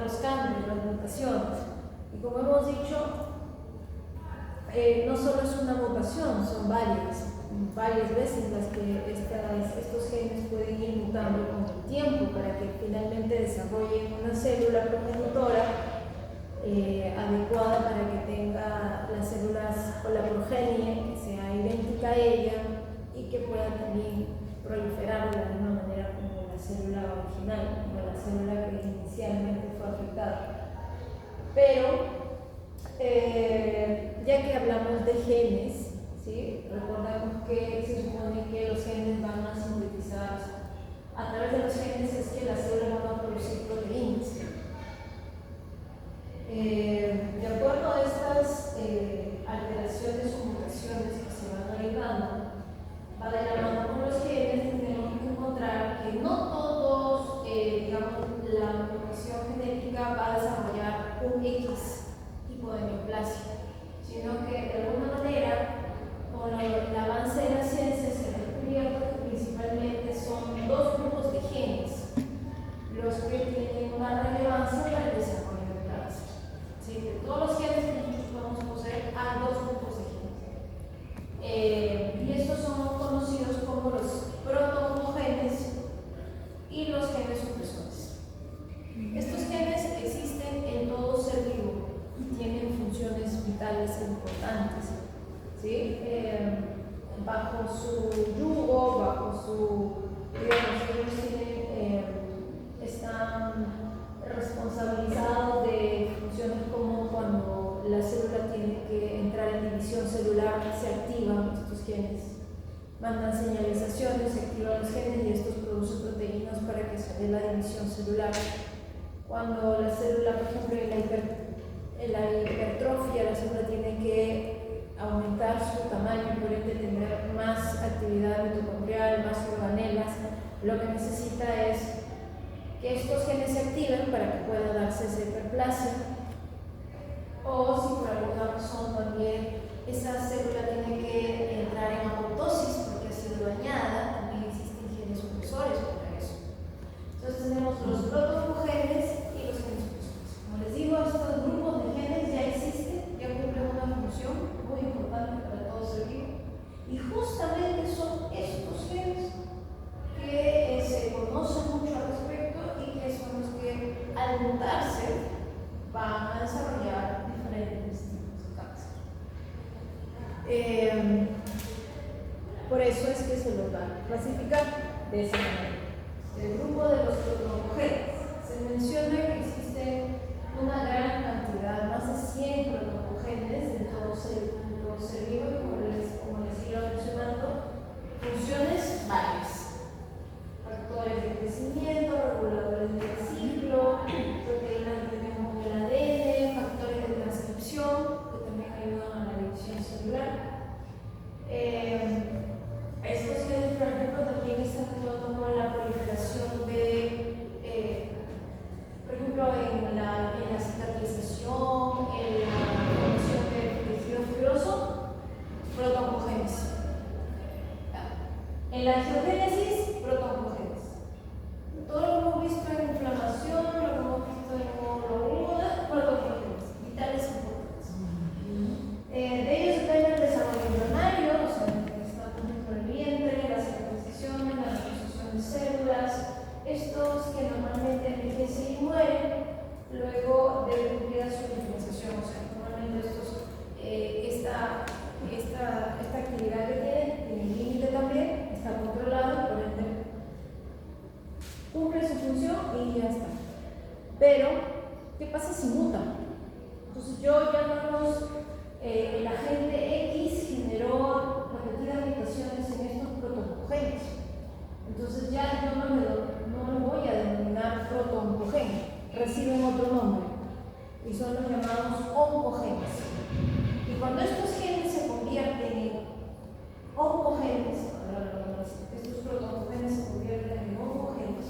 los cambios, las mutaciones. Y como hemos dicho, no solo es una mutación, son varias veces las que estos genes pueden ir mutando con el tiempo para que finalmente desarrollen una célula progenitora adecuada para que tenga las células o la progenie que sea idéntica a ella y que pueda también proliferar de la misma manera como la célula original, como la célula que inicialmente fue afectada. Pero ya que hablamos de genes, ¿sí? Recordamos que se supone que los genes van a sintetizar, a través de los genes es que las células van a producir proteínas. De acuerdo a estas alteraciones o mutaciones que se van a ir dando, va de la mano con los genes, tenemos que encontrar que no todos, digamos, la mutación genética va a desarrollar un X tipo de neoplasia, sino que de alguna manera, con el avance de la ciencia, se ha descubierto que principalmente son dos grupos de genes los que tienen una relevancia para el desarrollo del cáncer. ¿Sí? De todos los genes que nosotros podemos poseer, hay dos grupos de genes. Y estos son conocidos como los proto-oncogenes y los genes supresores. Estos genes existen en todo ser vivo y tienen funciones vitales importantes, ¿sí? Bajo su yugo, bajo su, digamos, ellos están responsabilizados de funciones como cuando la célula tiene que entrar en división celular, se activan estos genes, mandan señalizaciones, se activan los genes y estos producen proteínas para que se dé la división celular. Cuando la célula, por ejemplo, en la hipertrofia, la célula tiene que aumentar su tamaño, por ende tener más actividad mitocondrial, más organelas, lo que necesita es que estos genes se activen para que pueda darse esa hiperplasia. O si por alguna razón también esa célula tiene que entrar en apoptosis porque ha sido dañada, también existen genes supresores para eso. Entonces tenemos los proto-oncogenes y los genes supresores. Como les digo, estos grupos de genes ya existen, ya cumplen una función muy importante para todo ser vivo. Y justamente son estos genes que se conocen mucho al respecto y que son los que al mutarse van a desarrollar diferentes tipos de cáncer. Por eso es que se los va a clasificar de esa manera. El grupo de los proto-oncogenes. Se menciona que existe una gran cantidad, más de 100 proto-oncogenes de todo ser vivo y como les iba mencionando, funciones varias. Factores de crecimiento, reguladores del ciclo, proteínas que tenemos en el ADN, factores de transcripción que también ayudan a la división celular. Estos genes, por ejemplo, también están ayudando con la proliferación de, por ejemplo, en la cicatrización, en la formación de tejido fibroso, proto-oncogenes. En la angiogénesis, proto-oncogenes. Todo lo que hemos visto en inflamación, lo que hemos visto en hormonas, proto-oncogenes, vitales importantes. De ellos depende el desarrollo embrionario, o sea, que está por ejemplo el vientre, la cicatrización, la reposición de células, estos que normalmente envejecen y mueren luego de cumplir su diferenciación. O sea, normalmente esta actividad que tiene límite también, está controlado, por ende cumple su función y ya está. Pero, ¿qué pasa si muta? Entonces yo llamamos, el agente X generó repetidas mutaciones en estos proto-oncogenes. Entonces ya yo no lo voy a denominar proto-oncogene, reciben otro nombre y son los llamados oncogenes. Y cuando estos genes se convierten en oncogenes, estos proto-oncogenes se convierten en oncogenes,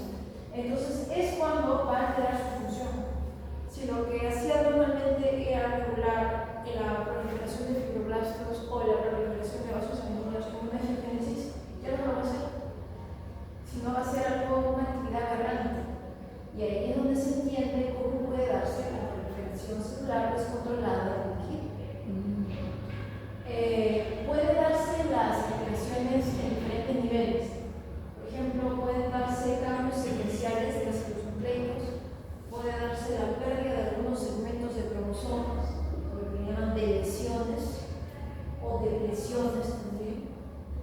entonces es cuando va a alterar su función. Si lo que hacía normalmente era regular la proliferación de fibroblastos o la proliferación de vasos sanguíneos con una angiogénesis, ya no lo va a hacer, sino va a ser algo, una actividad aberrante. Y ahí es donde se entiende cómo puede tratarse de la pérdida de algunos segmentos de cromosomas, lo que llaman deleciones o depresiones también,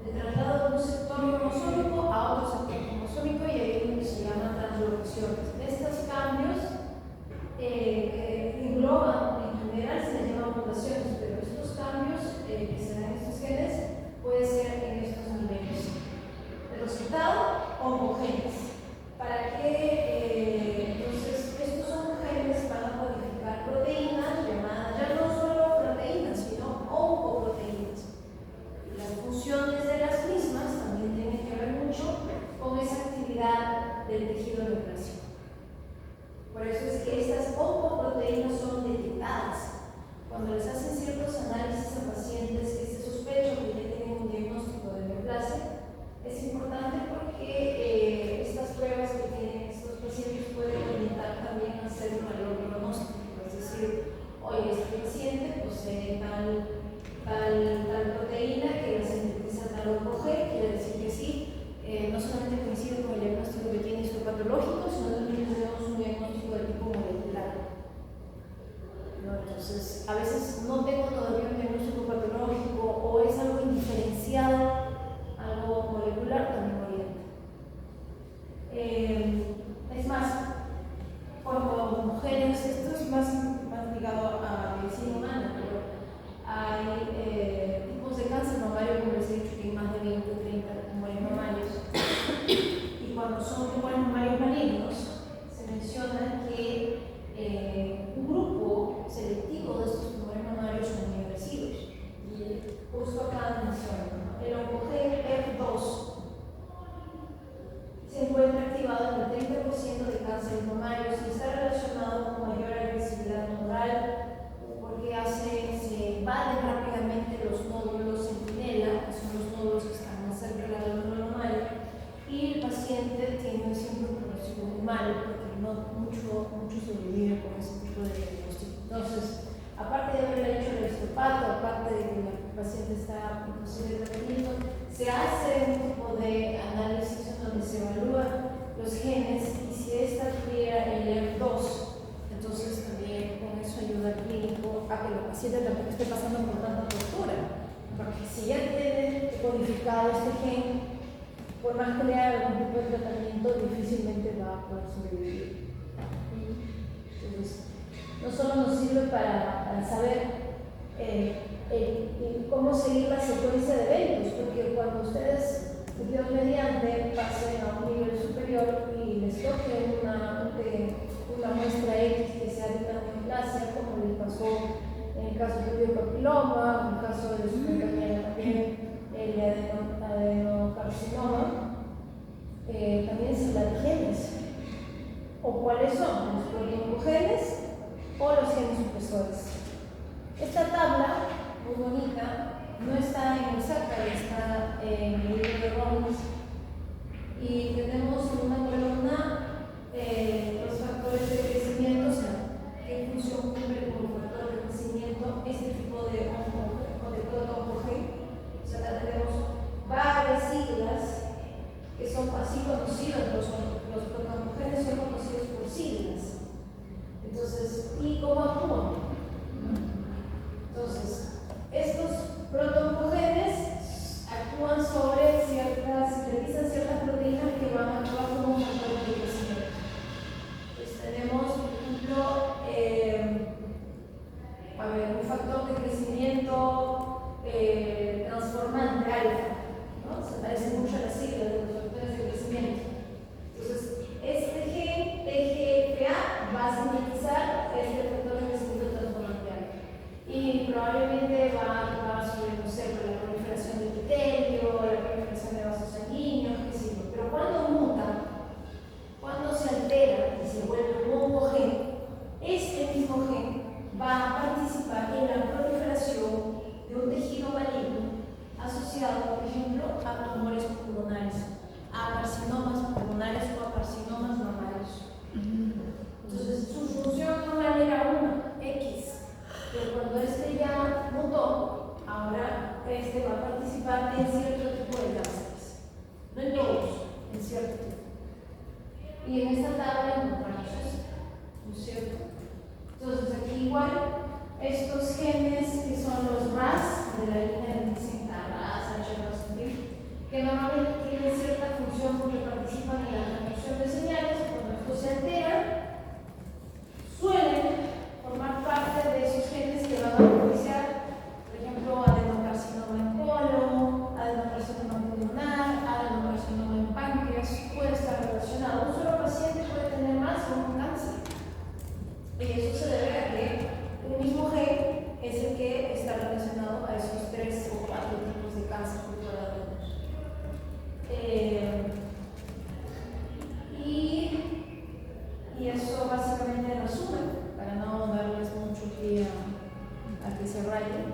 de traslado de un sector cromosómico a otro sector cromosómico, y ahí es donde se llaman translocaciones. Estos cambios engloban, en general se les llama mutaciones, pero estos cambios que se dan en estos genes pueden ser en estos niveles. El resultado, oncogenes. ¿Para qué? Entonces, estos oncogenes van a codificar proteínas llamadas ya no solo proteínas, sino oncoproteínas. Las funciones de las mismas también tienen que ver mucho con esa actividad del tejido neoplásico. Por eso es que estas oncoproteínas son detectadas. Cuando les hacen ciertos análisis a pacientes que se sospecha que ya tienen un diagnóstico de neoplasia, es importante porque estas pruebas que tienen estos pacientes pueden orientar también a hacer un mayor pronóstico. Es decir, oye, este paciente posee tal proteína que la sintetiza tal oncogén, quiere decir que sí, no solamente coincide con el diagnóstico que tiene histopatológico, sino también tenemos un diagnóstico de tipo molecular. ¿No? Entonces, a veces no tengo todavía un diagnóstico patológico o es algo indiferenciado, algo molecular, también orienta. Es más, cuando mujeres, esto es más ligado a medicina humana, pero hay tipos de cáncer mamario, como les he dicho, que hay más de 20 o 30 tumores mamarios. Y cuando son tumores mamarios malignos, se menciona que un grupo selectivo de estos tumores mamarios son muy agresivos. Y justo acá menciona, el oncogén F2 se encuentra activado en el 30% de cánceres mamarios y está relacionado con mayor agresividad tumoral porque se invaden rápidamente los nódulos centinela, que son los nódulos que están más cerca de la glándula mamaria, y el paciente tiene siempre un pronóstico muy malo porque no mucho sobrevive con ese tipo de diagnóstico. Entonces, aparte de haber hecho el histopato, aparte de que el paciente está en posible tratamiento, se hace un tipo de análisis en donde se evalúan los genes y si esta tuviera el ER2, entonces también con eso ayuda al clínico a que el paciente tampoco esté pasando por tanta tortura, porque si ya tiene codificado este gen, por más que le haga algún tipo de tratamiento, difícilmente va a poder sobrevivir. Entonces, no solo nos sirve para saber cómo seguir la secuencia de eventos, porque cuando ustedes, Dios mediante, pasen a un nivel superior y les toque una muestra X que sea de una neoplasia, como les pasó en el caso del papiloma, en el caso de su compañera también, el adenocarcinoma, también se da de genes. ¿O cuáles son? Los proteogenes o los genes supresores. Esta tabla, muy bonita, no está en el SACA, está en el libro de Rollins, y tenemos en una columna los factores de crecimiento, o sea, qué función cumple como factor de crecimiento este tipo de proto-oncogén. O sea, acá tenemos varias siglas que son así conocidas, los proto-oncogenes son conocidos por siglas. Entonces, ¿y cómo actúan? Entonces, estos proto-oncogenes actúan sobre sintetizan ciertas proteínas que van a actuar como factores de crecimiento. Entonces, tenemos, por ejemplo, un factor de crecimiento transformante alfa, ¿no? Se parece mucho a la sigla de los factores de crecimiento. Entonces, este gen TGFA va a sintetizar este factor de crecimiento transformante alfa y probablemente va a actuar sobre, no sé, la proliferación del epitelio, la proliferación de vasos sanguíneos, qué sé yo. Pero cuando muta, cuando se altera y se vuelve un oncogen, este mismo gen va a participar en la proliferación de un tejido maligno asociado, por ejemplo, a tumores pulmonares, a carcinomas pulmonares o a carcinomas mamarios. Entonces, su función normal era una, X, pero cuando este ya mutó, ahora este va a participar en cierto tipo de cánceres. No en todos, en cierto tipo. Y en esta tabla encontramos eso, ¿no es cierto? igual estos genes que son los RAS, de la línea de 60 RAS, HRAS, que normalmente tienen cierta función porque participan en la transducción de señales, cuando esto se altera, suelen formar parte de esos genes que van a propiciar, por ejemplo, adenocarcinoma en colon, adenocarcinoma pulmonar, adenocarcinoma en páncreas, puede estar relacionado. Un solo paciente puede tener más de un cáncer. Y eso se debe a que un mismo gen es el que está relacionado a esos 3 o 4 tipos de cáncer que pueda haber. Y eso básicamente en resumen, para no darles mucho pie a que se rayen.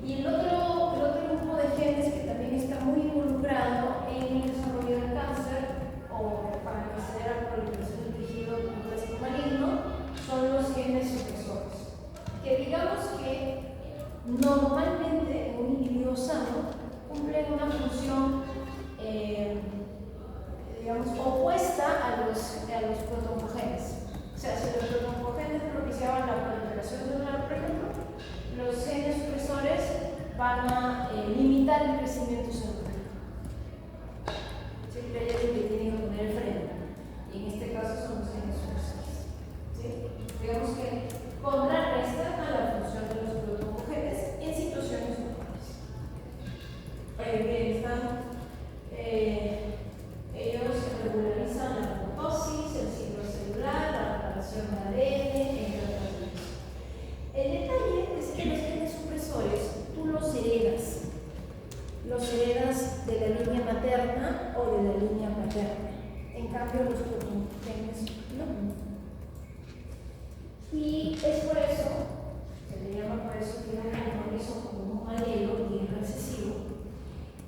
Y el otro grupo de genes que también está muy involucrado en el desarrollo del cáncer o para que se dé la proliferación del tejido complejo maligno son los genes supresores, que digamos que normalmente en un individuo sano cumplen una función digamos, opuesta a los protoncogenes. O sea, si los protoncogenes propiciaban la proliferación celular, por ejemplo, los genes supresores van a limitar el crecimiento celular. Siempre hay alguien que tiene que poner el freno, y en este caso son los genes supresores. ¿Sí? Digamos que contrarrestan a la función de los protoncogenes en situaciones normales. Bien, están. Ellos regularizan la apoptosis, el ciclo celular, la reparación de ADN, entre otras cosas. El detalle es que los genes supresores tú los heredas. Los heredas de la línea materna o de la línea paterna. En cambio, los protoncogenes no. Y es por eso, se le llama por eso que un mecanismo como un alelo bien recesivo.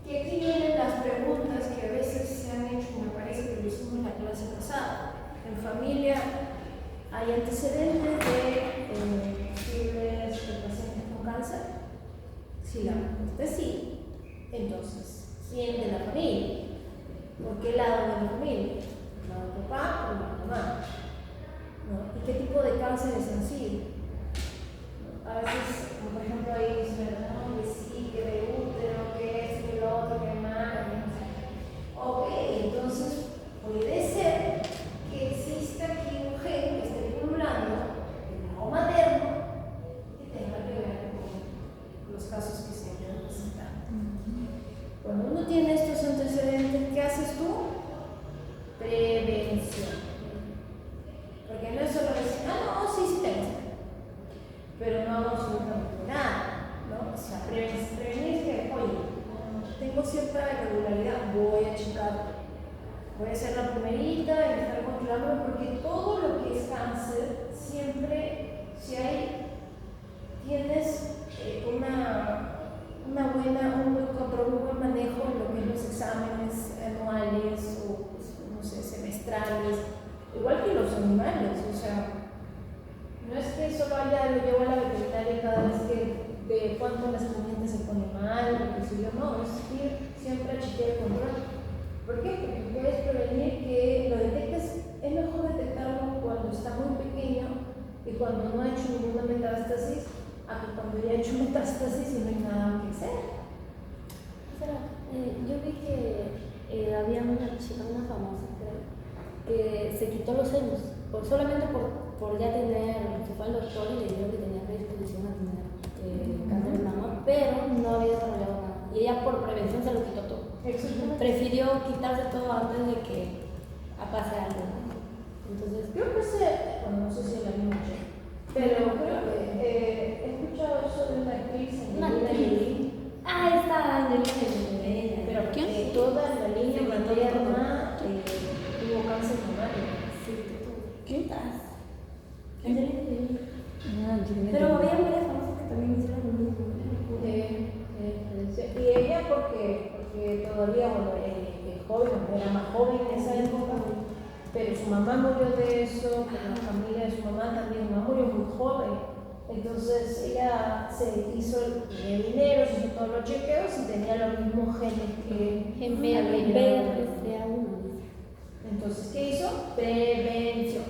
Y aquí vienen las preguntas que a veces se han hecho, me parece que lo hicimos en la clase pasada. En familia hay antecedentes de posibles pacientes con cáncer. Si la respuesta es sí, entonces, ¿quién de la familia? ¿Por qué lado de la familia? ¿La de papá o la de mamá? ¿No? ¿Y qué tipo de cánceres han sido? A veces, por ejemplo, ahí dicen, no, que sí, que de útero, que es, que lo otro, que mama, no sé. Ok, entonces puede ser que exista aquí un gen que esté pululando en el lado materno que tenga que ver con los casos que se han presentado. Cuando uno tiene estos antecedentes, ¿qué haces tú? Prevención. Porque no es solo decir, no, sí, sí tengo. Pero no hago absolutamente nada, ¿no? O sea, prevenir que, oye, tengo cierta irregularidad, voy a checar, voy a hacer la primerita y estar controlando, porque todo lo que es cáncer, siempre, si tienes un buen control, un buen manejo en lo que es los exámenes anuales o, pues, no sé, semestrales, igual que los animales, o sea, no es que solo lo llevo a la veterinaria cada vez que de cuánto las corrientes se pone mal, o que si yo no, es ir siempre a chequear el control. ¿Por qué? Porque puedes prevenir que lo detectes, es mejor detectarlo cuando está muy pequeño y cuando no ha hecho ninguna metástasis, a que cuando ya ha hecho metástasis y no hay nada que hacer. O sea, yo vi que había una chica, una famosa, creo, que se quitó los senos, solamente por ya tener, se fue al doctor y le dijeron que tenía predisposición a tener cáncer de mama, pero no había desarrollado nada. Y ella por prevención se lo quitó todo. Prefirió quitarse todo antes de que pase algo. Entonces, creo que bueno, no sé si es la misma chica, pero creo que he escuchado eso de una actriz, Angelina Jolie. Está Angelina Jolie. Pero que toda la línea materna tuvo cáncer mamario. Sí, ¿Qué? Angelina Jolie. Angelina Pero Jolie. había varias famosas que también hicieron lo mismo. Y ella porque todavía, bueno, es joven, era más joven en esa época, pero su mamá murió de eso, la familia de su mamá también, su mamá murió muy joven. Entonces ella se hizo el dinero, se hizo todos los chequeos y tenía los mismos genes que BRCA1. Entonces, ¿qué hizo? Prevención.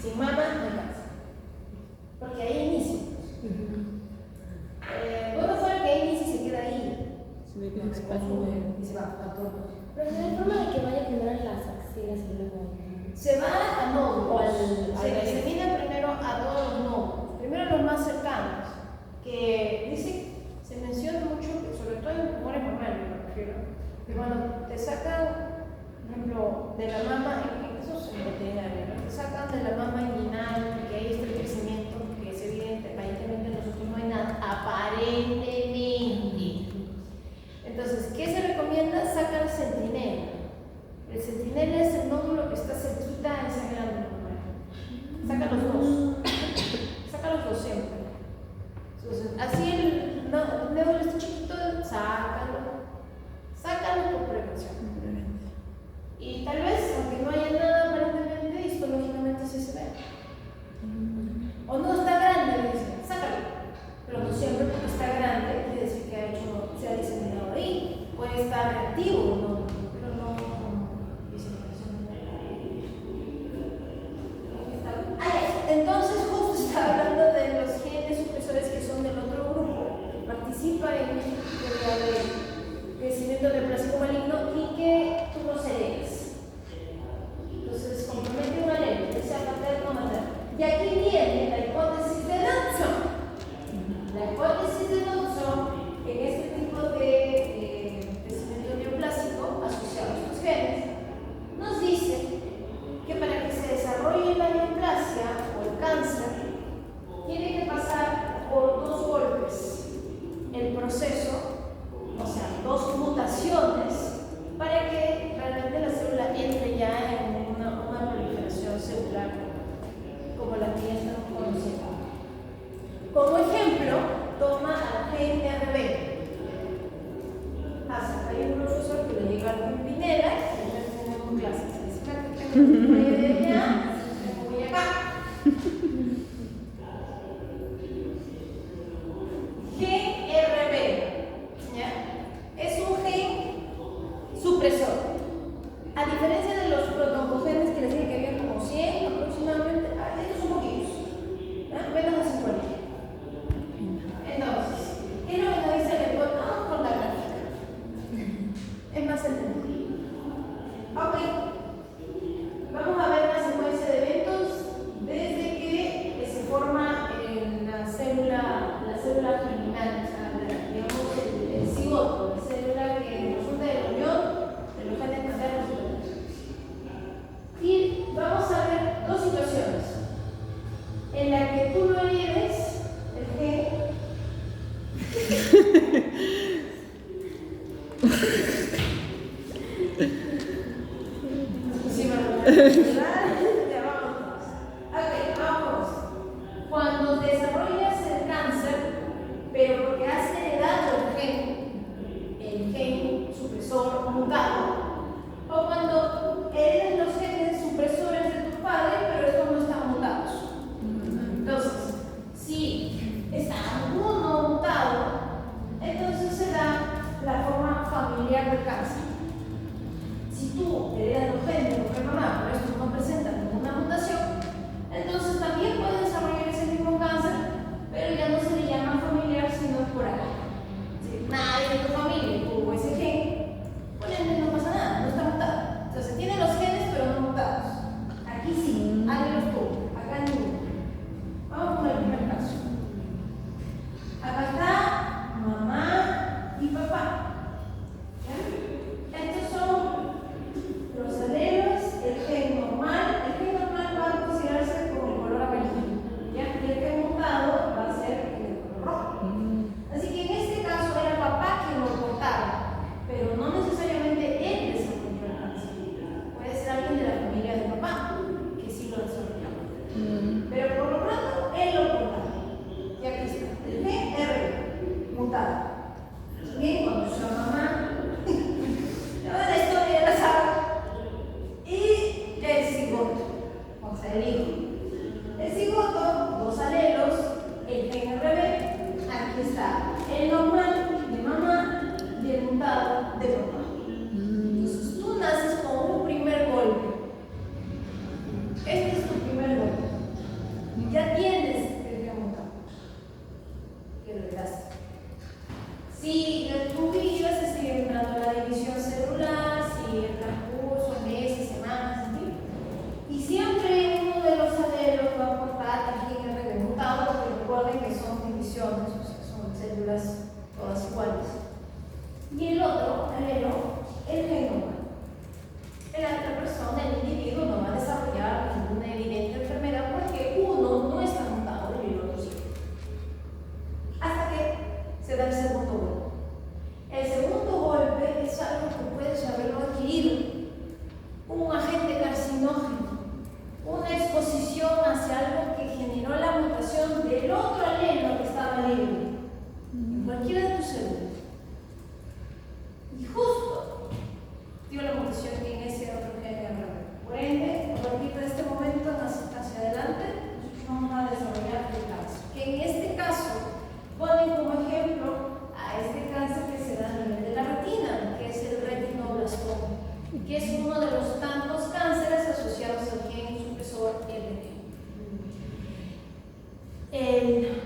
Sin mama, no Saca los dos. Saca los dos siempre. Entonces, así el neurona está chiquito, sácalo. Sácalo por prevención. Y tal vez, aunque no haya nada aparentemente, histológicamente sí se ve. O no está grande, le dicen, sácalo. Pero no siempre porque está grande quiere decir que se ha diseminado ahí. Puede estar reactivo, ¿no? Pero no diseminación. Entonces, justo está hablando de los genes supresores que son del otro grupo, que participa en el teoría de crecimiento del plástico maligno y que tú los heredas. Entonces, compromete un alelo, ya sea paterno o materno. Y aquí viene la hipótesis de Dodson. La hipótesis de Dodson en este tipo de crecimiento neoplásico asociado a estos genes nos dice que para que se desarrolle la neoplasia o el cáncer tiene que pasar por dos golpes el proceso, o sea, dos mutaciones para que realmente la célula entre ya en una proliferación celular como la que ya estamos conociendo. Como ejemplo, toma al gen RB. Hay un profesor que le llega a Pineda y ya tenemos clases. Voy allá, voy acá. Gen RB, ¿ya? Es un gen supresor. A diferencia de los protoncogenes que les dije que había como 100 aproximadamente, estos son poquitos, menos de 50. Entonces, ¿qué es lo que nos dice el lector? Vamos con la gráfica. Es más entendible. Ok. Vamos a ver la secuencia de eventos desde que se forma la célula germinal, o sea, digamos el cigoto, la célula que resulta de la unión de los genes maternos y paternos. Y vamos a ver dos situaciones en la que tú no heredes el gen. Ya vamos. Ok, vamos. Cuando desarrollas el cáncer, pero porque has heredado el gen supresor mutado, o cuando heredas los genes supresores de tu padre, pero estos no están mutados. Entonces, si está uno mutado, entonces se da la forma familiar del cáncer. Si tú heredas los genes de tu mamá, pero estos no presentan ninguna mutación, entonces también puede desarrollar ese mismo cáncer, pero ya no se le llama familiar, sino por acá. Si nadie de tu familia tuvo ese gen, por ende no pasa nada, no está mutado. Entonces tiene los genes, pero no mutados. Aquí sí, alguien los tuvo, acá ninguno. Vamos con el primer caso. Acá está mamá y papá. Estos son los alelos, el gen normal. El gen normal va a considerarse como el color amarillo, ¿ya? Y el gen mutado va a ser el color rojo. Así que en este caso era papá quien lo portaba, pero no necesariamente él desarrolló el cáncer. Puede ser alguien de la familia de papá que sí lo desarrolló. Pero por lo pronto él lo portaba. Y aquí está, el gen R mutado. Bien, cuando su mamá. La historia ya la sabe. Y el cigoto, o sea, el hijo. El cigoto, dos alelos, el gen RB, aquí está el normal de mamá y el mutado de papá. Entonces tú naces con un primer golpe. Este es tu primer golpe. Ya tienes el gen mutado, que lo heredaste. Si tu vida se sigue dando la división celular, si el transcurso, meses, semanas, en fin. Y siempre uno de los alelos va a aportar el gen RB mutado, porque recuerden que son divisiones, o sea, son células todas iguales. Y el otro alelo el otro alelo que estaba libre, en cualquiera de tus células. Y justo dio la mutación en ese otro gen de RB. Por ende, a partir de este momento hacia adelante, nosotros vamos a desarrollar el cáncer. Que en este caso ponen como ejemplo a este cáncer que se da a nivel de la retina, que es el retinoblastoma, que es uno de los tantos cánceres asociados al gen supresor LP.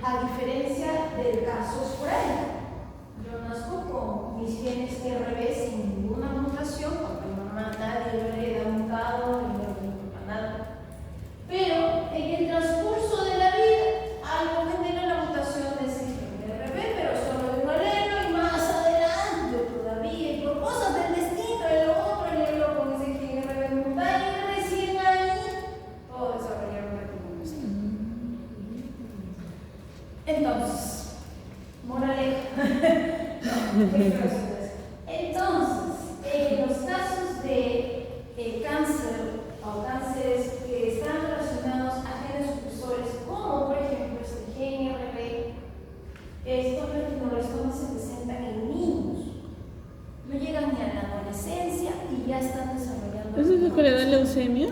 A diferencia del caso esporádico, yo nazco con mis genes RB sin ninguna mutación, porque a mi mamá nadie lo hereda mutado, ni lo hereda nada. Pero en el transcurso de la vida, algo genera la mutación de ese gen RB, pero solo de un alelo, y más adelante todavía, y por cosas del destino, el otro alelo con ese gen RB mutado, y recién ahí todo desarrolla un retinoblastoma. Entonces, moraleja. Entonces, en los casos de cáncer o cánceres que están relacionados a genes supresores, como por ejemplo este gen RB, estos retinoblastomas se presentan en niños. No llegan ni a la adolescencia y ya están desarrollando. ¿Eso es lo que le da leucemia?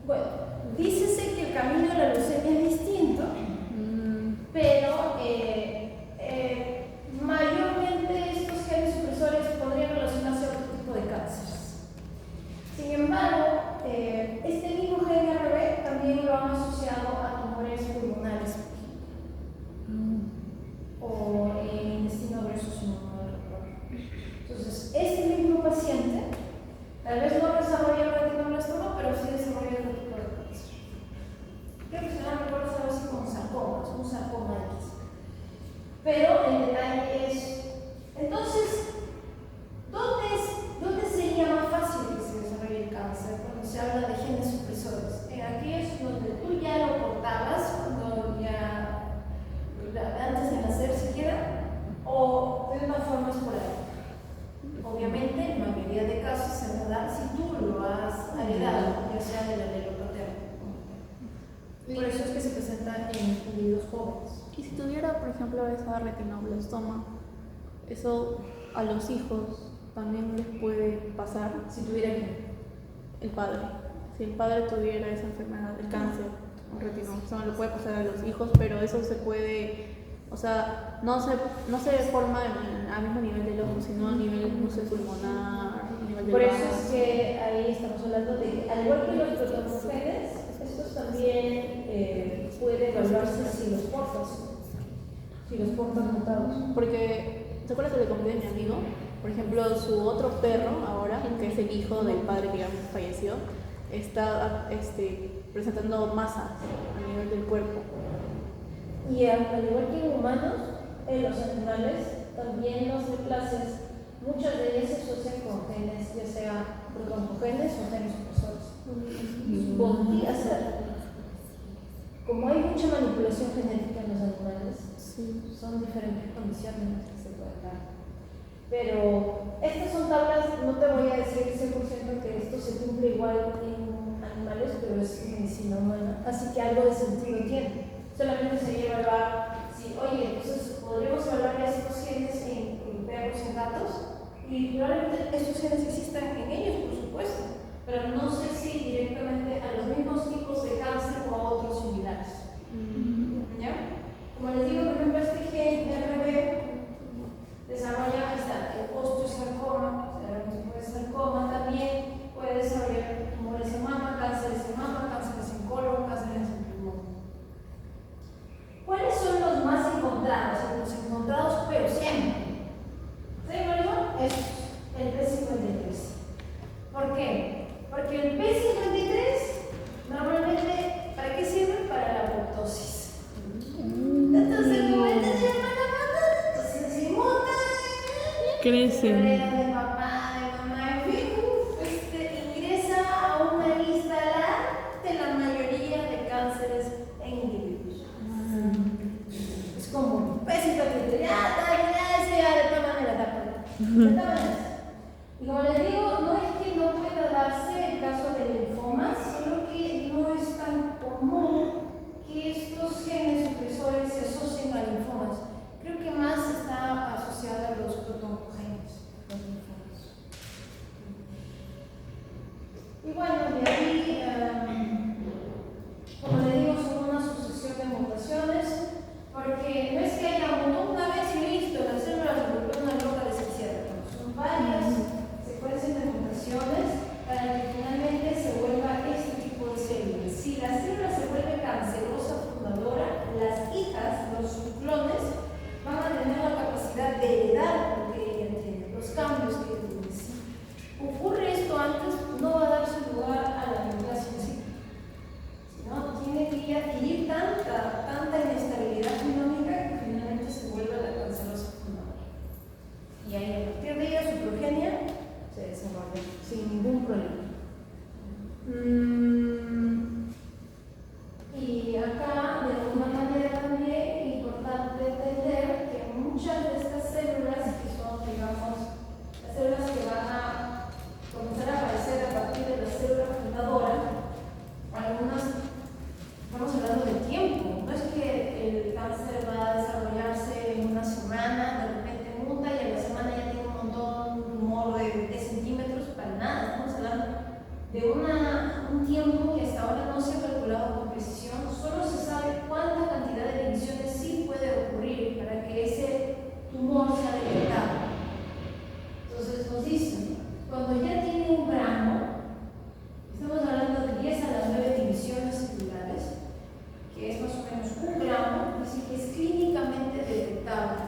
Bueno, dícese que el camino de la leucemia es distinto, pero mayormente estos genes supresores podrían relacionarse a otro tipo de cánceres. Sin embargo, este mismo gen RB también lo han asociado a tumores pulmonares, o intestino grueso, si no me recuerdo. Entonces, este mismo paciente tal vez no desarrolla el retinoblastoma, pero sí desarrolla otro tipo de cáncer. Creo que se me recuerdo algo así como sarcoma, es un sarcoma X. Pero el detalle es, entonces, ¿dónde sería más fácil que se desarrolle el cáncer cuando se habla de genes supresores? En aquellos donde tú ya lo portabas, cuando ya antes de nacer siquiera, o de una forma esporádica. Obviamente, en la mayoría de casos se va a dar si tú lo has heredado, ya sea del alelo paterno. Por eso es que se presenta en individuos jóvenes. Y si tuviera, por ejemplo, esa retinoblastoma, eso a los hijos también les puede pasar. Si tuviera que. El padre. Si el padre tuviera esa enfermedad de cáncer, un retinoblastoma, lo puede pasar a los hijos, pero eso se puede, o sea, no se forma al mismo nivel del ojo, sino a nivel, no sé, pulmonar, a nivel del Por eso vaso. es que ahí estamos hablando de que, al igual que los protogenes, estos también puede evaluarse si los portas mutados. Porque, ¿te acuerdas que le conté a mi amigo? Por ejemplo, su otro perro ahora, que es el hijo del padre que ya falleció, está presentando masas a nivel del cuerpo. Y al igual que en humanos, en los animales, también los neoplasias, muchas de ellas se asocian con genes, ya sea protoncogenes o genes supresores. Podría ser. Como hay mucha manipulación genética en los animales, son diferentes condiciones en las que se pueden dar. Pero estas son tablas, no te voy a decir 100% que esto se cumple igual en animales, pero es medicina humana, así que algo de sentido tiene. Solamente sería evaluar si, oye, entonces podríamos evaluar ya estos genes en perros, en gatos, y probablemente estos genes existan en ellos, por supuesto, pero no sé si directamente a los mismos tipos de cáncer o a otros similares. ¿Ya? Como les digo, por ejemplo, este gen RB desarrolla el osteosarcoma, el sarcoma también puede desarrollar tumores en mama, cánceres en colon, cánceres en pulmón. ¿Cuáles son los más encontrados? Los encontrados, pero siempre. ¿Sí, Mario? Es el P53. ¿Por qué? Porque el P53 normalmente, ¿para qué sirve? Para la apoptosis. Entonces, como este se llama la mamá, entonces se muta, Crecen. de papá, de mamá, en fin, ingresa a una lista de la mayoría de cánceres en individuos. Es como, P53, ya, de todas maneras, de todas maneras. Y como les digo, no es que no pueda darse el caso del linfoma, sino que no es tan Y bueno, de ahí, como le digo, son una sucesión de mutaciones, porque no es que haya mutado una vez y listo, la célula se volvió una loca desquiciada. Son varias secuencias de mutaciones para que finalmente se vuelva este tipo de células. Si la célula se vuelve cancerosa fundadora, las hijas, los subclones, van a tener la capacidad de heredar lo que ella tiene, los cambios que ella tiene. Si ocurre esto antes, no va a darse lugar a la neoplasia en sí. ¿No? Tiene que adquirir tanta inestabilidad genómica que finalmente se vuelve la cancerosa fundadora. Y ahí a partir de ella su progenie se desarrolla sin ningún problema. Y acá, de alguna manera también es importante entender que muchas de estas células, que son, digamos, las células que van a comenzar a aparecer a partir de la célula fundadora, algunas, estamos hablando de tiempo, no es que el cáncer va a desarrollarse en una semana, de repente muta y a la semana ya tiene un montón, un tumor de centímetros, para nada, estamos hablando de un tiempo que hasta ahora no se ha calculado con precisión, solo se sabe cuánta cantidad de divisiones sí puede ocurrir para que ese tumor sea detectado. Entonces nos dicen, cuando ya tiene un gramo, estamos hablando de 10 a las 9 divisiones celulares, que es más o menos un gramo, así que es clínicamente detectable.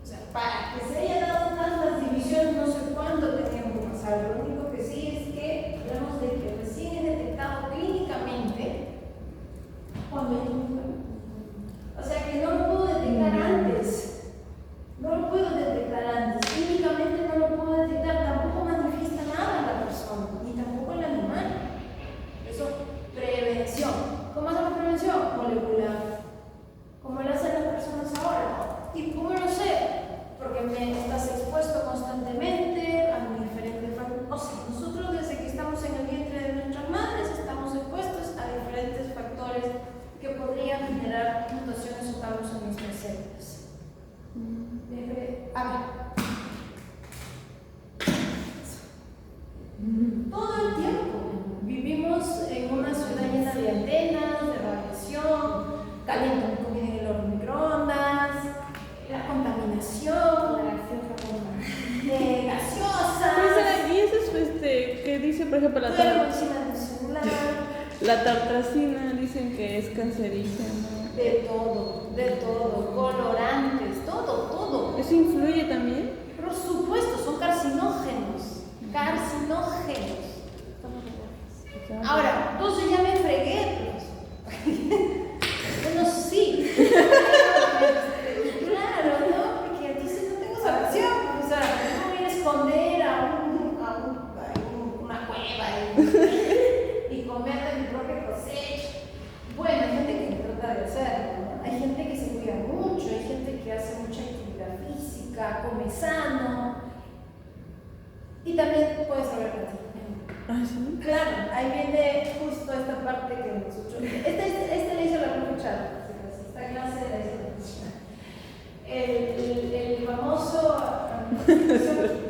O sea, para que se haya dado tantas divisiones, no sé cuánto tenían que pasar. Lo único que sí es que hablamos de que recién es detectado clínicamente cuando hay un gramo. O sea que no lo puedo detectar antes. No lo puedo detectar antes. Clínicamente no lo puedo detectar. Tampoco manifiesta nada en la persona, ni tampoco en el animal. Eso, prevención. ¿Cómo hacemos prevención? Molecular. ¿Cómo lo hacen las personas ahora? ¿Y cómo lo sé? Porque me estás expuesto constantemente a diferentes factores. O sea, nosotros desde que estamos en el vientre de nuestras madres estamos expuestos a diferentes factores que podrían generar mutaciones o cambios en nuestras células. A ver. Todo el tiempo vivimos en una ciudad llena de antenas, de radiación, calientan comida en el horno microondas, la contaminación, gaseosa. Y eso es que dice, por ejemplo, la tartracina, dicen que es cancerígena. De todo, colorantes, todo. ¿Eso influye también? Por supuesto, son carcinógenos. Ahora, entonces ya me fregué. Bueno, sí. Claro, ¿no? Porque dices, no tengo salvación. O sea, no voy a esconder a una cueva y comer de mi propia cosecha. Bueno, hay gente que trata de hacerlo, ¿no? Hay gente que se cuida mucho, hay gente que hace mucha actividad física, come sano. Y también puedes saber placer. Ah, sí. Claro, ahí viene justo esta parte que nosotros. Este le hizo la profe Charo, esta clase la hizo la profe Charo. El famoso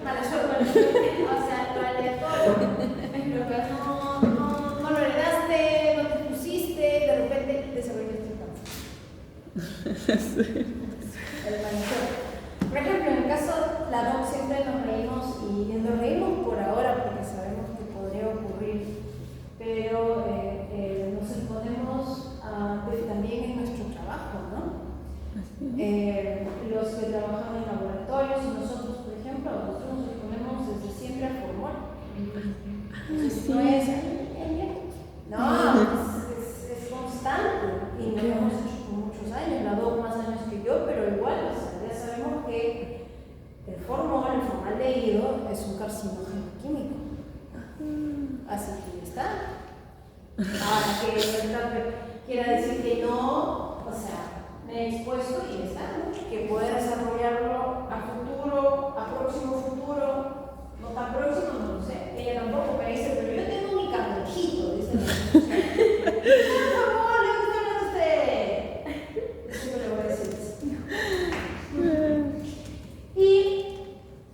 mala suerte, o sea, lo aleatorio, lo que no lo heredaste, no te pusiste, de repente desarrollaste el cáncer. El manicomio. Por ejemplo, en el caso, la DOC siempre nos reímos y nos reímos por ahora porque sabemos que podría ocurrir, pero nos exponemos también en nuestro trabajo, ¿no? Los que trabajan en laboratorios y nosotros, por ejemplo, nosotros nos exponemos desde siempre a formol. Es constante y lo hemos hecho por muchos años, la DOC más años que yo, pero igual, o sea, ya sabemos que el formaldehído es un carcinógeno químico. Así que ya está. Ahora que quiera decir que no, o sea, me he expuesto y ya está, ¿no? Que puede desarrollarlo a futuro, a próximo futuro, no tan próximo, no lo sé. Ella tampoco me dice, pero yo tengo mi cangrejito, dice. Por favor, le gusta a usted. Eso le voy a decir. Y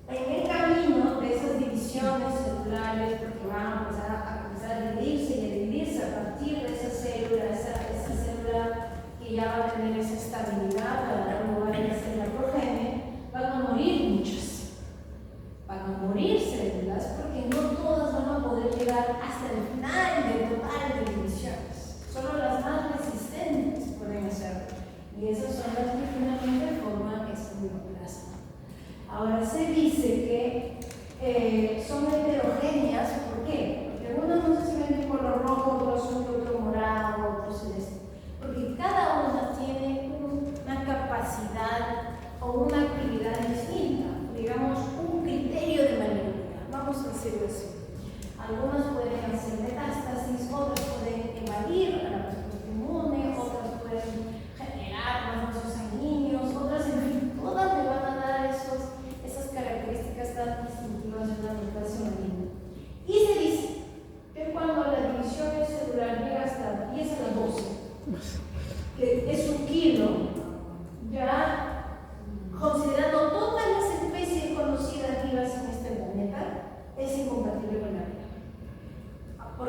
en el camino de esas divisiones celulares, porque van a empezar a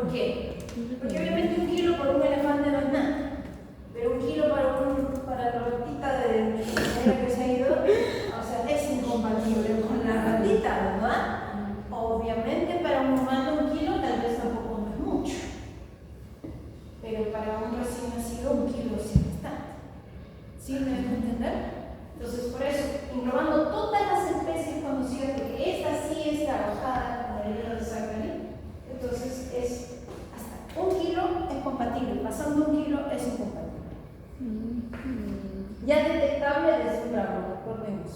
¿Por qué? Porque obviamente 1 kilo para un elefante no es nada, pero 1 kilo para la ratita de que se ha ido, o sea, es incompatible con la ratita, ¿verdad? Obviamente para un humano 1 kilo tal vez tampoco no es mucho, pero para un recién nacido 1 kilo sí es bastante. ¿Sí me dejo entender? Entonces por eso, englobando todas las especies conocidas, porque esta sí es trabajada con el hilo de Zachary, entonces es hasta 1 kilo es compatible, pasando 1 kilo es incompatible. Ya detectable desde un grado, recordemos.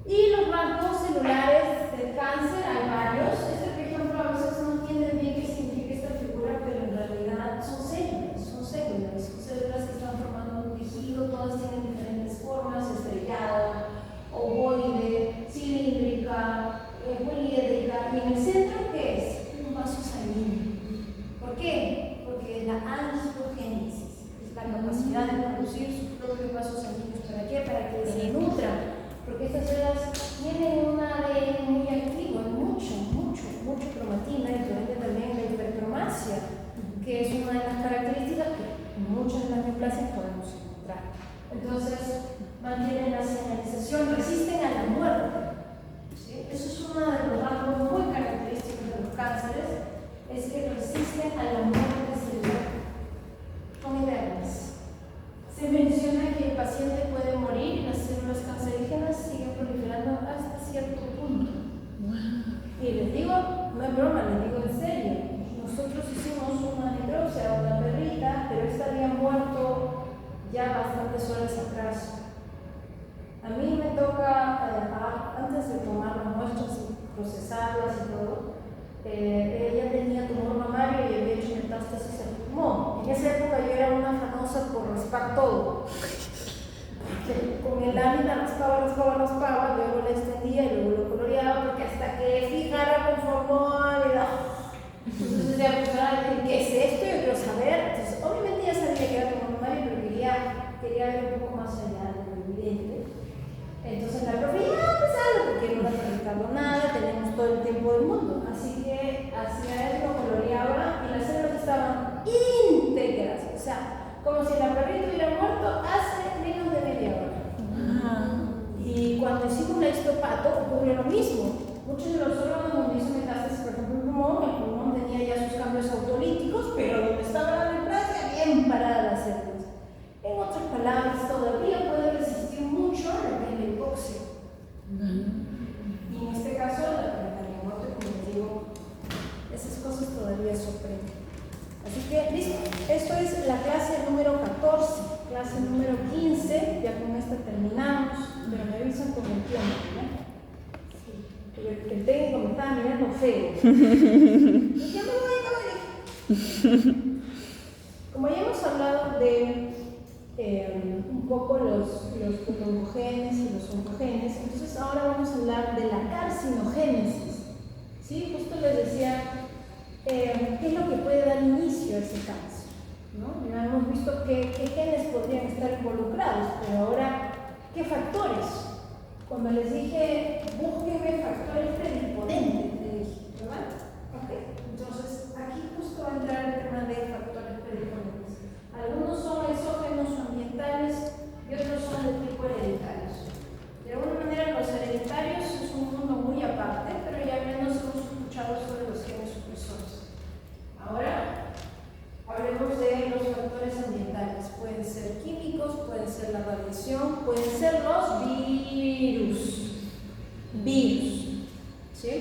Y los rasgos celulares del cáncer, hay varios. Por ejemplo, a veces no entienden bien qué significa esta figura, pero en realidad son células que están formando un tejido, todas tienen diferentes formas, estrellada, ovoide, cilíndrica, poliédrica. ¿Y en el centro qué es? Un vaso sanguíneo. ¿Por qué? Porque la angiogénesis es la capacidad de producir sus propios vasos sanguíneos. ¿Para qué? Para que se nutran. Porque estas células tienen un ADN muy activo, hay mucho cromatina, y por ende también la hipercromasia, que es una de las características que en muchas de las neoplasias podemos encontrar. Entonces, mantienen la señalización, resisten a la muerte. ¿Sí? Eso es uno de los rasgos muy característicos de los cánceres, es que resisten a la muerte celular. Son eternas. Se menciona que el paciente puede morir y las células cancerígenas siguen proliferando hasta cierto punto. Y les digo, no es broma, les digo en serio. Nosotros hicimos una necropsia a una perrita, pero esta había muerto ya bastantes horas atrás. A mí me toca, antes de tomar las muestras y procesarlas y todo, ella tenía tumor mamario y había hecho metástasis al pulmón. En esa época yo era una famosa por raspar todo. Con el lámina raspaba, luego la extendía y luego lo coloreaba, porque hasta que fijara con formalidad. Entonces ya pues, ¿qué es esto? Yo quiero saber. Entonces, obviamente ya sabía que era tumor mamario, pero quería ver un poco más allá de lo evidente. Entonces la profe, pues algo, porque no está practicando nada, tenemos todo el tiempo del mundo. Así que hacía eso, coloreaba y las células estaban íntegras. O sea, como si la perrita hubiera muerto hace menos de media hora. Y cuando hicimos la histopato ocurrió lo mismo. Muchos de los órganos donde hizo metástasis, por ejemplo, el pulmón tenía ya sus cambios autolíticos, pero donde estaba la neoplasia, bien paradas las células. En otras palabras, todavía puede resistir mucho lo que es la hipoxia. Y en este caso, la muerte, como les digo, esas cosas todavía sorprenden. Así que, listo. Esto es la clase número 14. Clase número 15. Ya con esta terminamos, pero me avisan con el tiempo, ¿no? Sí. El técnico me estaba mirando feo. Y ya me voy a acabar. Como ya hemos hablado de un poco los oncogenes y los oncogenes, entonces ahora vamos a hablar de la carcinogénesis. ¿Sí? Justo les decía qué es lo que puede dar inicio a ese cáncer, ¿no? Ya hemos visto qué genes podrían estar involucrados, pero ahora, ¿qué factores? Cuando les dije, búsquenme factores predisponentes, les dije, ¿verdad? Ok, entonces aquí justo va a entrar el tema de factores predisponentes. Algunos son exógenos o ambientales y otros son de tipo hereditarios. De alguna manera los hereditarios es un mundo muy aparte, pero ya al menos hemos escuchado sobre los genes supresores. Ahora, hablemos de los factores ambientales. Pueden ser químicos, pueden ser la radiación, pueden ser los virus. ¿Sí?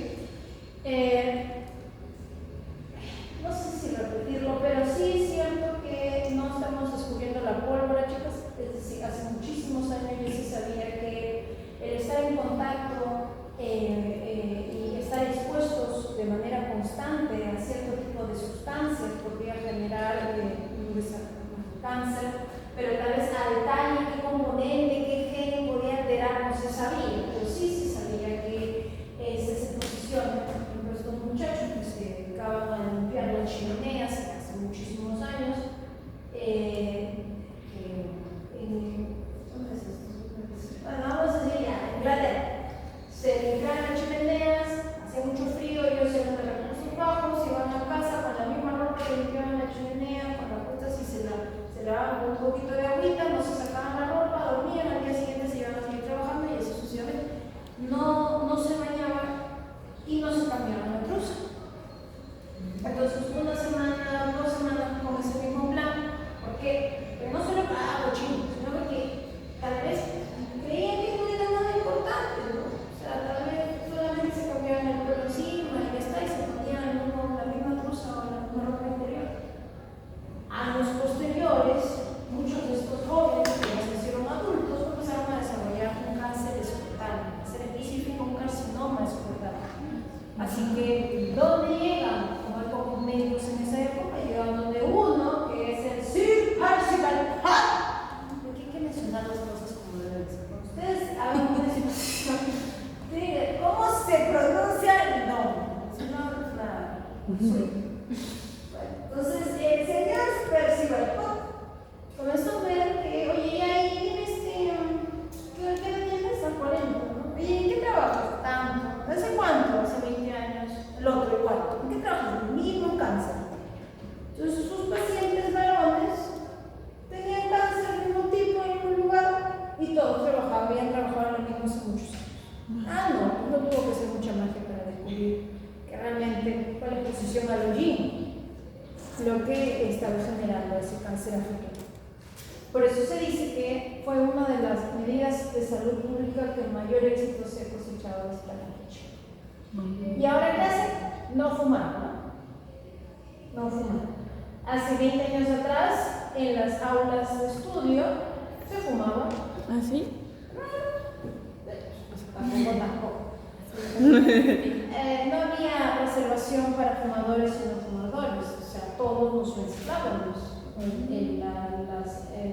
No sé si repetirlo, pero sí es cierto que no estamos descubriendo la pólvora, chicas. Es decir, hace muchísimos años yo sí sabía que el estar en contacto y estar expuestos de manera constante a cierto tipo de sustancias podría generar un cáncer, pero tal vez a detalle qué componente, qué gen podía alterar no se sabía, pero sí se sabía que se posicionan, por ejemplo, estos muchachos que se dedicaban a limpiar las chimeneas hace muchísimos años. ¿Dónde es esto? Bueno, vamos a decir ya, en Inglaterra. Se limpiaban las chimeneas, hacía mucho frío, ellos eran de recursos bajos, Entonces, una semana, 2 semanas con ese mismo plan. ¿Por qué? Pero no solo para algo chino, sino porque tal vez creían que no era nada importante, ¿no? O sea, tal vez solamente se cambiaban el pelo encima y ya está, y se ponían la misma truza o la misma ropa interior. Años posteriores, muchos de estos jóvenes que ya se hicieron adultos empezaron a desarrollar un cáncer escrotal, a ser específico un carcinoma escrotal. Así que, ¿dónde llegan? Como hay pocos médicos en esa época, llegan donde uno, que es el Sir Percival Hart. Porque hay que mencionar las cosas como deben ser. Cuando ustedes hagan una exposición, digan, ¿cómo se pronuncia el nombre? Si no, es nada. Entonces, el señor Percival Hart comenzó a ver que, oye, ahí tienes ¿qué edad tienes? A 40, ¿no? Oye, ¿en qué trabajas? Tanto. ¿Hace cuánto? Hace 20 años. El otro igual. ¿En qué trabajas? El mismo cáncer. Entonces, sus pacientes varones tenían cáncer del mismo tipo en un lugar y todos habían trabajado en lo mismo hace muchos años. Ah, no, no tuvo que ser mucha magia para descubrir que realmente fue la exposición al hollín lo que estaba generando ese cáncer africano. Por eso se dice que fue una de las medidas de salud pública que mayor éxito se ha cosechado hasta la fecha. ¿Y ahora qué hacen? No fumar, ¿no? No fumar. Hace 20 años atrás, en las aulas de estudio, se fumaba. ¿Ah, sí? Tampoco. No había reservación para fumadores y no fumadores, o sea, todos nos mezclábamos en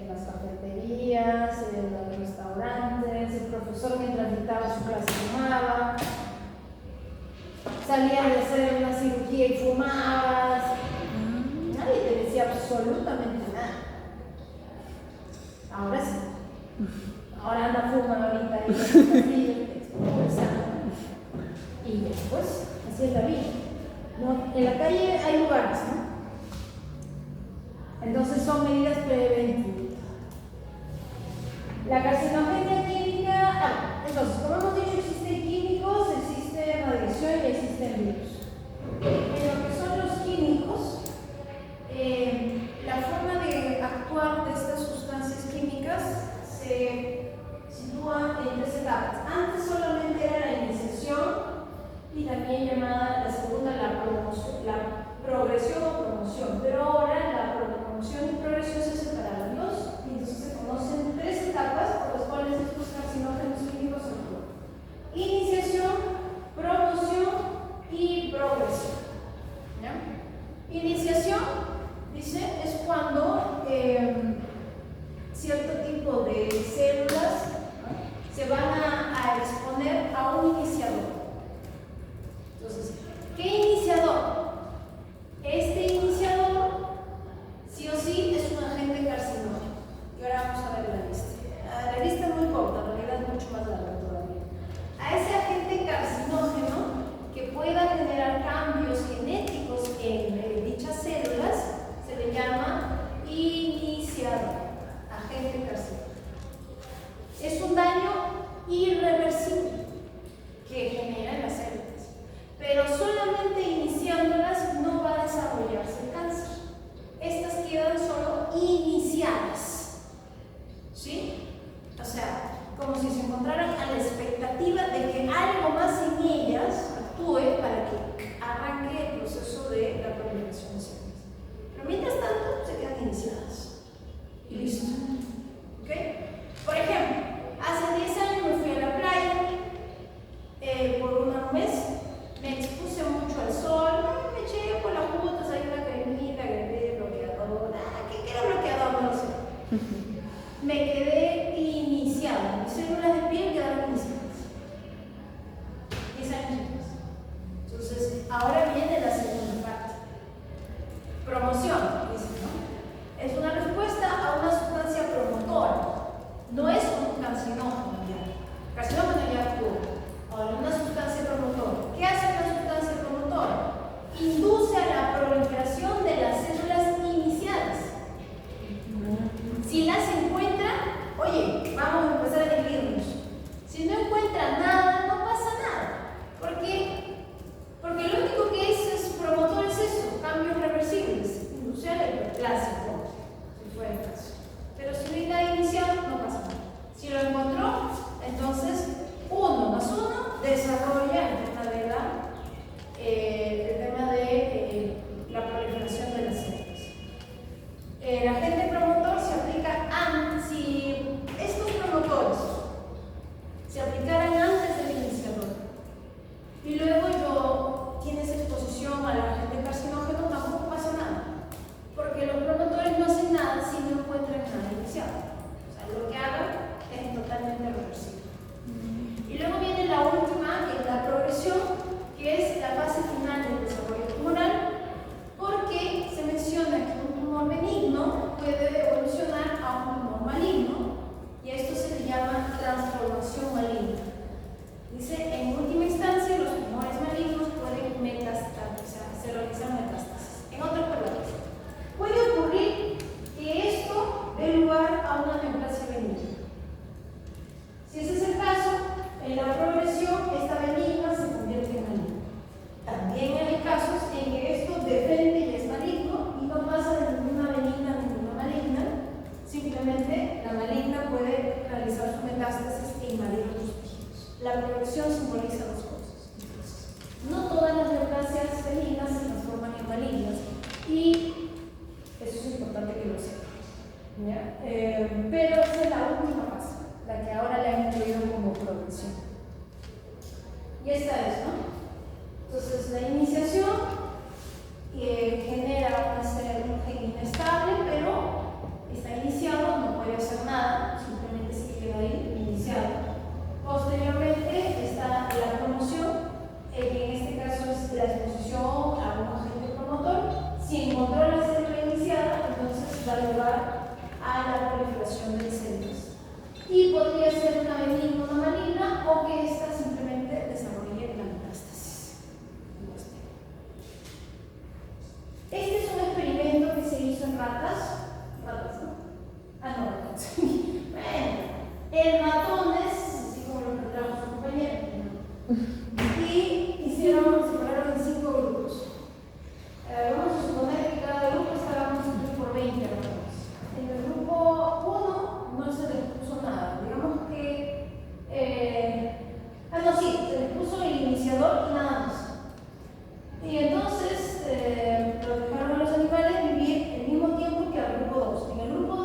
las cafeterías, en los restaurantes, el profesor mientras dictaba su clase fumaba, salía de hacer una cirugía y fumabas, nadie te decía absolutamente nada. Ahora sí, ahora anda fumando ahorita conversando. Y después, así es la vida. ¿No? En la calle hay lugares, ¿no? Entonces son medidas preventivas. La carcinogenia química, entonces, como hemos dicho, existen químicos, existe radiación y existen virus. En lo que son los químicos, la forma de actuar de estas sustancias químicas se sitúa en 3 etapas. Antes solamente era la iniciación y también llamada la segunda la progresión o promoción, pero ahora la promoción y progresión se separaron dos y entonces se conocen 3 etapas por las cuales estos carcinógenos químicos actúan: iniciación, promoción y progresión. ¿Ya? Iniciación, dice, es cuando cierto tipo de células, ¿no?, se van a exponer a un iniciador. Entonces, ¿qué iniciador? Este iniciador, sí o sí, es un agente carcinógeno. Y ahora vamos a ver la lista. La lista es muy corta, en realidad es mucho más larga todavía. A ese agente carcinógeno que pueda generar cambios genéticos en dichas células se le llama iniciador, agente carcinógeno. Es un daño irreversible que genera en las células, pero solamente iniciándolas no va a desarrollarse el cáncer. Estas quedan solo iniciadas, ¿sí? O sea, como si se encontraran a la expectativa de que algo más en ellas actúe para que arranque el proceso de la proliferación de células. Pero mientras tanto, se quedan iniciadas. Y listo. ¿Ok? Por ejemplo, hace 10 años me fui a la playa por un mes. Me expuse mucho al sol, me eché por las putas, hay una cremita, agregué bloqueador, ¿qué era bloqueador? No lo sé. Me quedé iniciada, mis células de piel quedaron iniciadas. 10 años después. Entonces, ahora viene la segunda parte. Promoción, dice, ¿no? Es una respuesta a una sustancia la proliferación de células. Y podría ser una benigna o una maligna, o que ésta simplemente desarrolle la metástasis. Este es un experimento que se hizo en ratas, ¿no? Ah, no, ratas. Bueno, en ratones, así como lo que trajo su compañero, ¿no? Y separaron en 5 grupos. Vamos a suponer que cada grupo estaba constituido por 20 ratones. En el grupo 1 no se les puso nada. Digamos que. No, sí, se les puso el iniciador y nada más. Y entonces los dejaron a los animales vivir el mismo tiempo que al grupo 2. En el grupo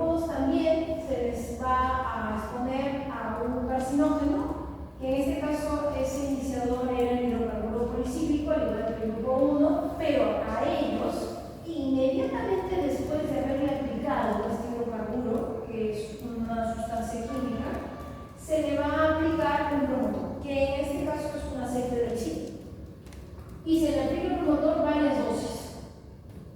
2 también se les va a exponer a un carcinógeno, que en este caso ese iniciador era el hidrocarburo policíclico, al igual que el grupo 1, pero a ellos, inmediatamente después de haberle aplicado este hidrocarburo, que es una sustancia química, se le va a aplicar un promotor, que en este caso es un aceite de ricino. Y se le aplica el promotor varias dosis.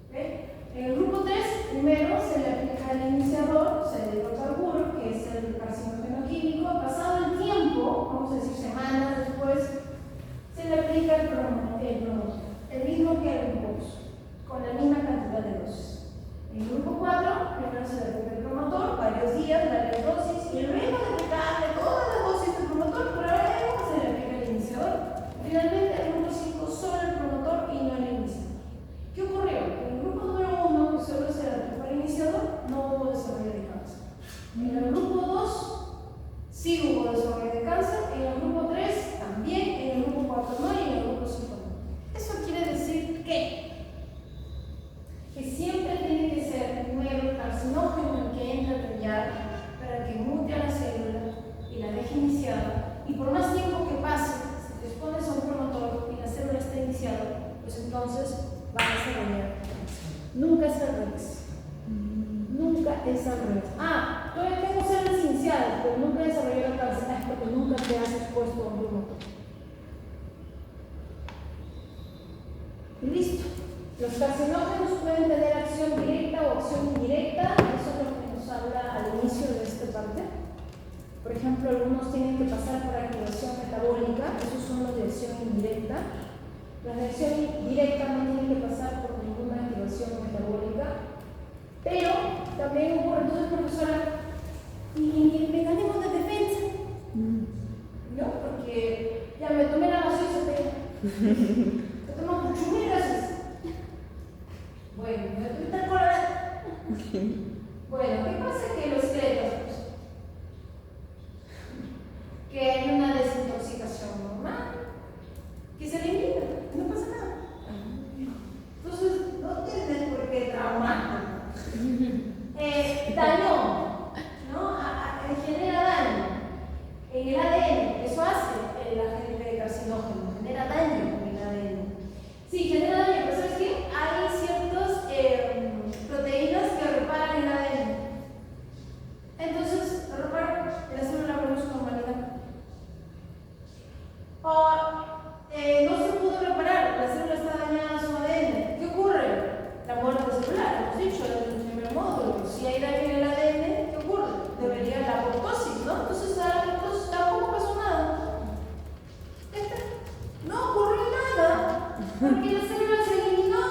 ¿Okay? En el grupo 3, primero se le aplica el iniciador, el hidrocarburo, que es el carcinógeno químico. Pasado el tiempo, vamos a decir semanas después, se le aplica el promotor, el mismo que el grupo 2, con la misma cantidad de dosis. En el grupo 4, primero se le aplica el promotor, varios días, varias dosis, y luego de aplicarle todas las dosis del promotor, luego se le aplica el iniciador. Finalmente, el grupo 5 solo el promotor y no el iniciador. ¿Qué ocurrió? En el grupo número 1, que solo se le aplicó el iniciador, no hubo desarrollo de cáncer. En el grupo 2, sí hubo desarrollo de cáncer. En el grupo 3, también. En el grupo 4 no, y en el grupo 5 no. Eso quiere decir que siempre tiene que ser primero el carcinógeno el que entra a trillar para que mute a la célula y la deje iniciada. Y por más tiempo que pase, si te expones a un promotor y la célula está iniciada, pues entonces va a desarrollar cáncer. Nunca es al revés. Nunca es al revés. Todavía tengo células iniciadas, pero nunca desarrolló el cáncer. Es porque nunca te has expuesto a un promotor. Y listo. Los carcinógenos pueden tener acción directa o acción indirecta. Eso es lo que nos habla al inicio de esta parte. Por ejemplo, algunos tienen que pasar por activación metabólica. Esos son los de acción indirecta. Los de acción directa no tienen que pasar por ninguna activación metabólica. Pero también ocurre, entonces, profesora, ¿y el mecanismo de defensa? ¿No? Porque ya me tomé la gaseosa, te tomo mucho, gracias. Bueno, me está colorando. Bueno, ¿qué pasa? Que los esqueletos, que hay una desintoxicación normal, que se elimina, no pasa nada. Entonces, no tienes por qué traumar. Daño, ¿no? Genera daño en el ADN, eso hace el agente carcinógeno, genera daño en el ADN. Sí, genera daño, pero ¿sabes qué? Hay ciertas proteínas que reparan el ADN. Entonces, reparan la célula vuelve a su normalidad. No se pudo reparar, la célula está dañada a su ADN. ¿Qué ocurre? La muerte celular, hemos dicho en el primer módulo. Si hay daño en el ADN, ¿qué ocurre? Debería la apoptosis, ¿no? Entonces, la apoptosis tampoco pasó nada. No ocurrió nada, porque la célula se eliminó,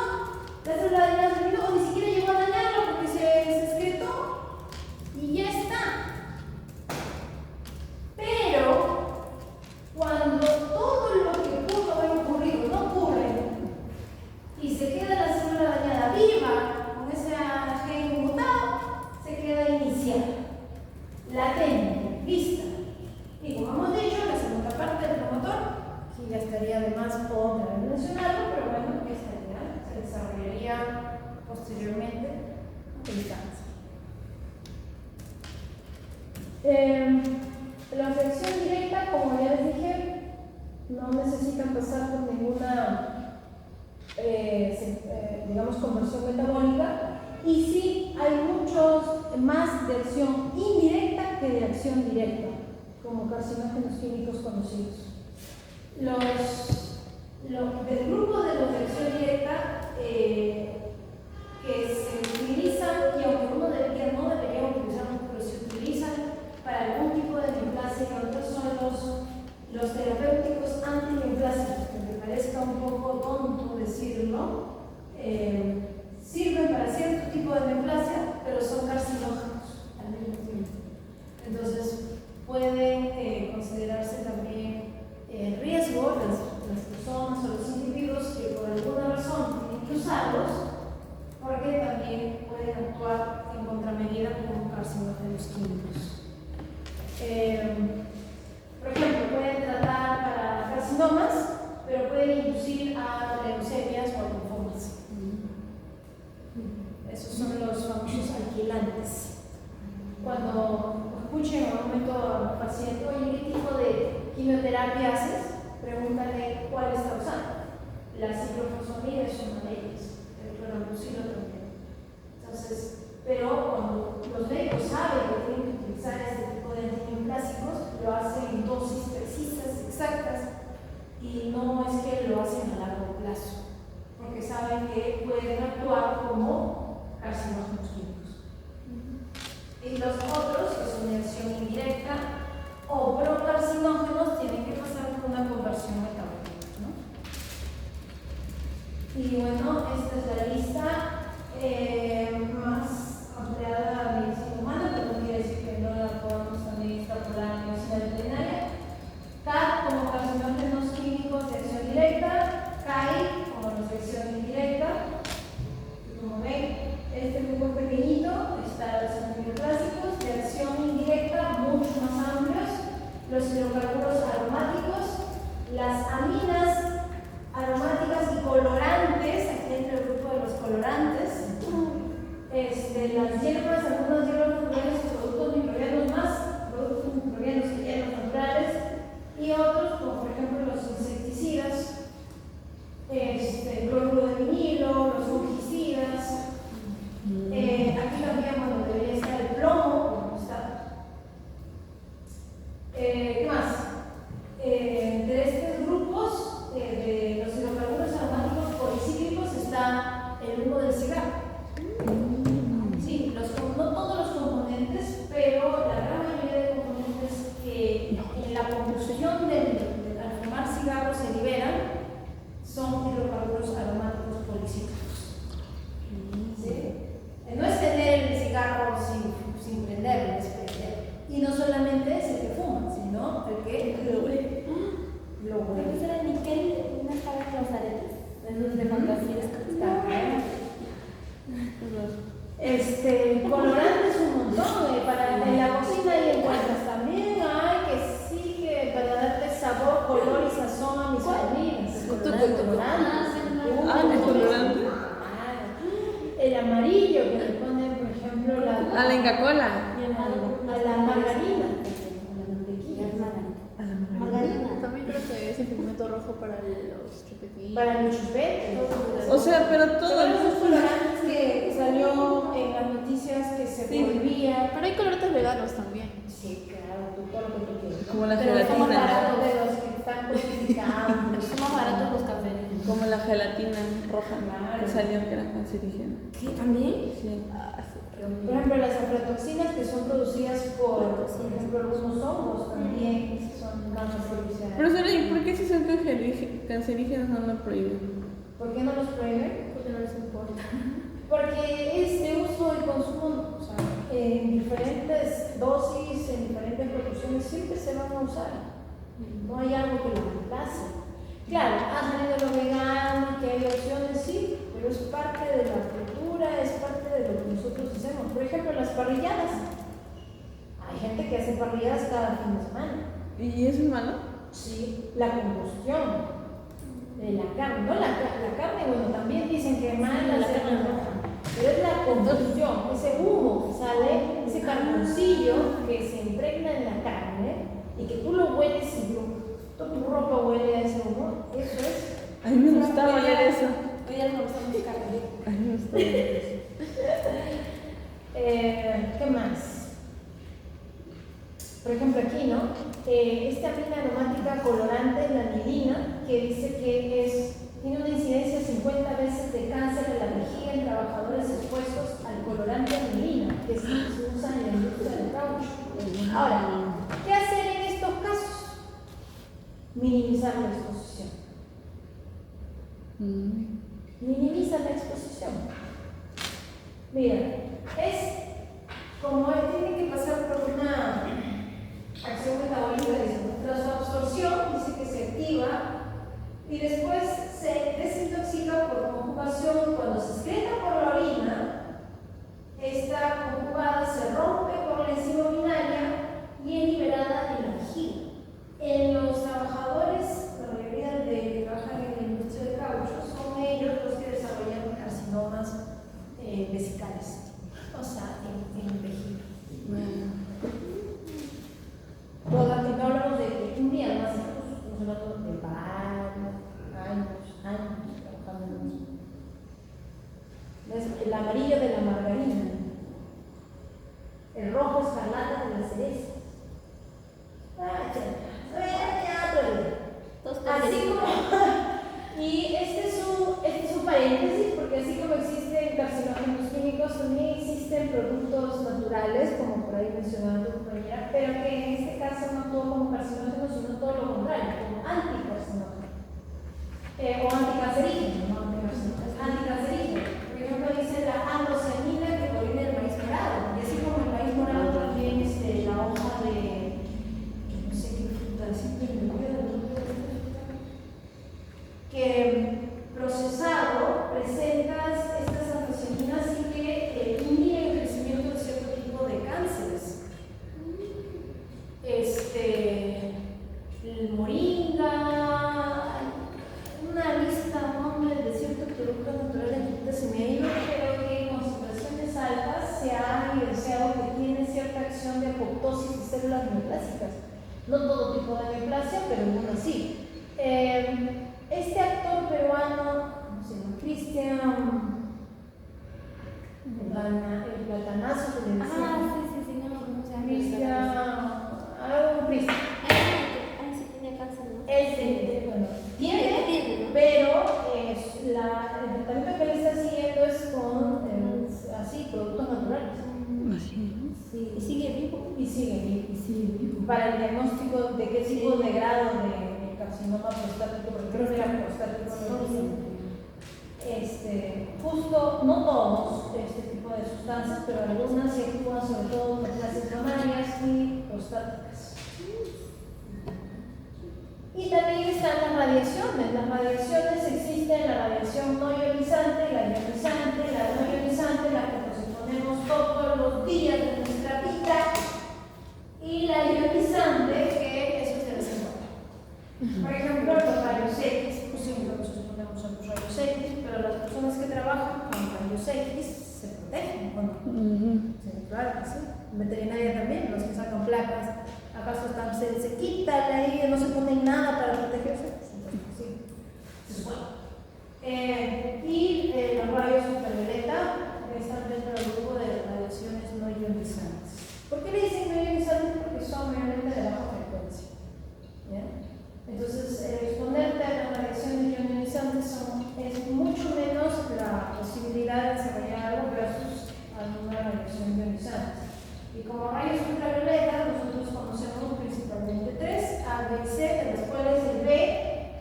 la célula dañada se eliminó, o ni siquiera llegó a dañarla porque se excretó y ya está. Pero, cuando todo lo que pudo haber ocurrido no ocurre y se queda la célula dañada viva con ese gen mutado, se queda iniciada, latente, lista. Y como hemos dicho, la segunda parte del promotor, que ya estaría además otra vez mencionado, pero bueno, estaría, se desarrollaría posteriormente el cáncer. La infección directa, como ya les dije, no necesitan pasar por ninguna, digamos, conversión metabólica, y sí hay muchos más de acción indirecta que de acción directa, como carcinógenos químicos conocidos. Del grupo de los de acción directa que se utilizan, y aunque uno no debería decirlo, sirven para cierto tipo de neoplasia, pero son carcinógenos al mismo tiempo. Entonces, pueden considerarse también riesgo las personas o los individuos que por alguna razón tienen que usarlos, porque también pueden actuar en contramedida como carcinógenos químicos. Por ejemplo, pueden tratar para carcinomas, pero pueden inducir a leucemias o a linfomas. Esos son los famosos alquilantes. Cuando escuchen en un momento a un paciente, oye, ¿qué tipo de quimioterapia haces? Pregúntale cuál está usando. La ciclofosfamida es una de ellas, el clorambuzilo también. Entonces, pero cuando los médicos saben que tienen que utilizar este tipo de antineoplásicos, lo hacen en dosis precisas, exactas, y no es que lo hacen a largo plazo, porque saben que pueden actuar como carcinógenos químicos. Y los otros, que son de acción indirecta o procarcinógenos, tienen que pasar por una conversión metabólica, ¿no? Y bueno, esta es la lista más ampliada de medicina humana, pero no quiere decir que no la podamos también extrapolar a la medicina veterinaria. CAD como carcinógenos químicos de acción directa, CAI como los de acción indirecta. Como ven, este grupo pequeñito está los antineoplásicos de acción indirecta, mucho más amplios, los hidrocarburos aromáticos, las aminas aromáticas y colorantes, aquí entra el grupo de los colorantes, las hierbas, algunas hierbas naturales y productos microbianos y hierbas naturales, y otros, como por ejemplo los insecticidas, el cloruro de vinilo, los fungicidas. Aquí también, bueno, debería estar el plomo, como está. ¿Qué más? De estos grupos de los hidrocarburos aromáticos policíclicos está el humo del cigarro. Sí, no todos los componentes, pero la gran mayoría de componentes que en la combustión al fumar cigarros se liberan son hidrocarburos aromáticos policíclicos. ¿Sí? No es tener el cigarro sin prenderlo, es prender. Y no solamente es el que fuma, sino el que lo huele. ¿Qué será níquel? Una cara de los aretes. Esos de fantasías que están. Colorantes un montón. En la cocina ahí encuentras también. Ay, que sí, que para darte sabor, color y sazón a mis comidas. ¿El colorante? El amarillo que le ponen, por ejemplo, A la Inca Cola. a la margarina. Margarina. También creo que es el pigmento rojo para los chupetillos. Para los chupetes. O sea, pero todo. Todos esos colorantes que salió en las noticias que se volvía. Pero hay colorantes veganos también. Sí, claro, todo lo que tú quieras. Como la Pero son más gelatina. baratos de los que están codificados. Son más baratos los cafés. Como la gelatina roja Claro. que salió que era cancerígena. ¿Qué? ¿También? Sí. Por ejemplo, las aflatoxinas que son producidas por ejemplo, algunos hongos también son más perjudiciales. Profesora, ¿y por qué si son cancerígenos no lo prohíben? ¿Por qué no los prohíben? Porque no les importa. Porque es de uso y consumo, o sea, en diferentes dosis, en diferentes proporciones, siempre se van a usar. No hay algo que lo reemplace. Claro, ha salido lo vegano, que hay opciones, sí, pero es parte de la cultura, es parte de lo que nosotros hacemos. Por ejemplo, las parrilladas. Hay gente que hace parrilladas cada fin de semana. ¿Y eso es malo? Sí, la combustión de la carne. No, la carne, bueno, también dicen que es mala la carne roja. Pero es la combustión, ese humo que sale, ese carboncillo que se impregna en la carne y que tú lo hueles y toda tu ropa huele a ese humo. Eso es. A mí me gustaba oler eso. Hoy ya no usamos carne. A mí me gustaba oler eso. ¿Qué más? Por ejemplo, aquí, ¿no? Esta amina aromática colorante, la anilina, que dice que tiene una incidencia 50 veces de cáncer de la vejiga en trabajadores expuestos al colorante anilina, que se usa en la industria del caucho. Ahora, ¿qué hacer en estos casos? Minimizar la exposición. en la exposición. Mira, es como él tiene que pasar por una acción metabólica, dice, tras su absorción, dice que se activa y después se desintoxica por conjugación. Cuando se excreta por la orina, esta conjugada se rompe por la enzima urinaria y es liberada en la vejiga. En los trabajadores, la mayoría de que trabajan en la industria de caucho, son ellos los que desarrollan carcinomas vesicales, o sea, en vejiga. Los hablamos de que un día más, estamos hablando de varios años trabajando en lo mismo. ¿Ves? El amarillo de la margarina, el rojo escarlata de la cereza. Así como, y este es un paréntesis, porque así como existen carcinógenos químicos, también existen productos naturales, como por ahí mencionaba tu compañera, pero que en este caso no todo como carcinógenos, sino todo lo contrario, como anticarcinógenos. O anticancerígeno, no anticarcinógenos, anticancerígeno. Por ejemplo, dice la androstenina que proviene del maíz morado, y así como el maíz morado también la hoja de, no sé qué fruta, siempre me olvido del nombre de esta fruta, que procesado presentas estas androsteninas y que inhiben el crecimiento de cierto tipo de cánceres. El moringa, una lista, nombre de ciertos productos naturales que se me ha ido, pero que en concentraciones altas se ha evidenciado que tiene cierta acción de apoptosis de células neoplásicas. No todo tipo de neoplasia, pero algunas sí. Este actor peruano, ¿cómo se llama? Cristian, el platanazo que le decía. Sí, no, ¿cómo se llama? Cristian. Sí tiene cáncer, ¿no? Bueno, tiene, pero el tratamiento que le está siguiendo es con así, productos naturales. Así. Sí, y sigue vivo. Y sigue vivo. Para el diagnóstico de qué tipo de grado de carcinoma prostático, porque creo que era prostático. Justo, no todos este tipo de sustancias, pero algunas se actúan sobre todo en clases mamarias y prostáticas. Y también están las radiaciones. Las radiaciones existen, la radiación no ionizante, la ionizante, la no ionizante, la que nos exponemos todos los días de nuestra vida, y la ionizante, que eso es de vez en cuando. Por ejemplo, los rayos X, pues sí, nos exponemos a los rayos X, pero las personas que trabajan con rayos X se protegen, ¿o no? Sí, claro que sí. En veterinaria también, los que sacan placas, ¿acaso se quitan ahí, no se ponen nada para protegerse? Sí, se supone. Y los rayos ultravioleta están dentro del grupo de radiaciones no ionizantes. ¿Por qué le dicen no ionizantes? Porque son realmente de baja frecuencia. ¿Ya? Entonces, exponerte a las radiaciones ionizantes es mucho menos la posibilidad de desarrollar algo versus alguna radiación ionizante. Y como rayos ultravioleta, nosotros conocemos principalmente tres, A, B y C, de los cuales el B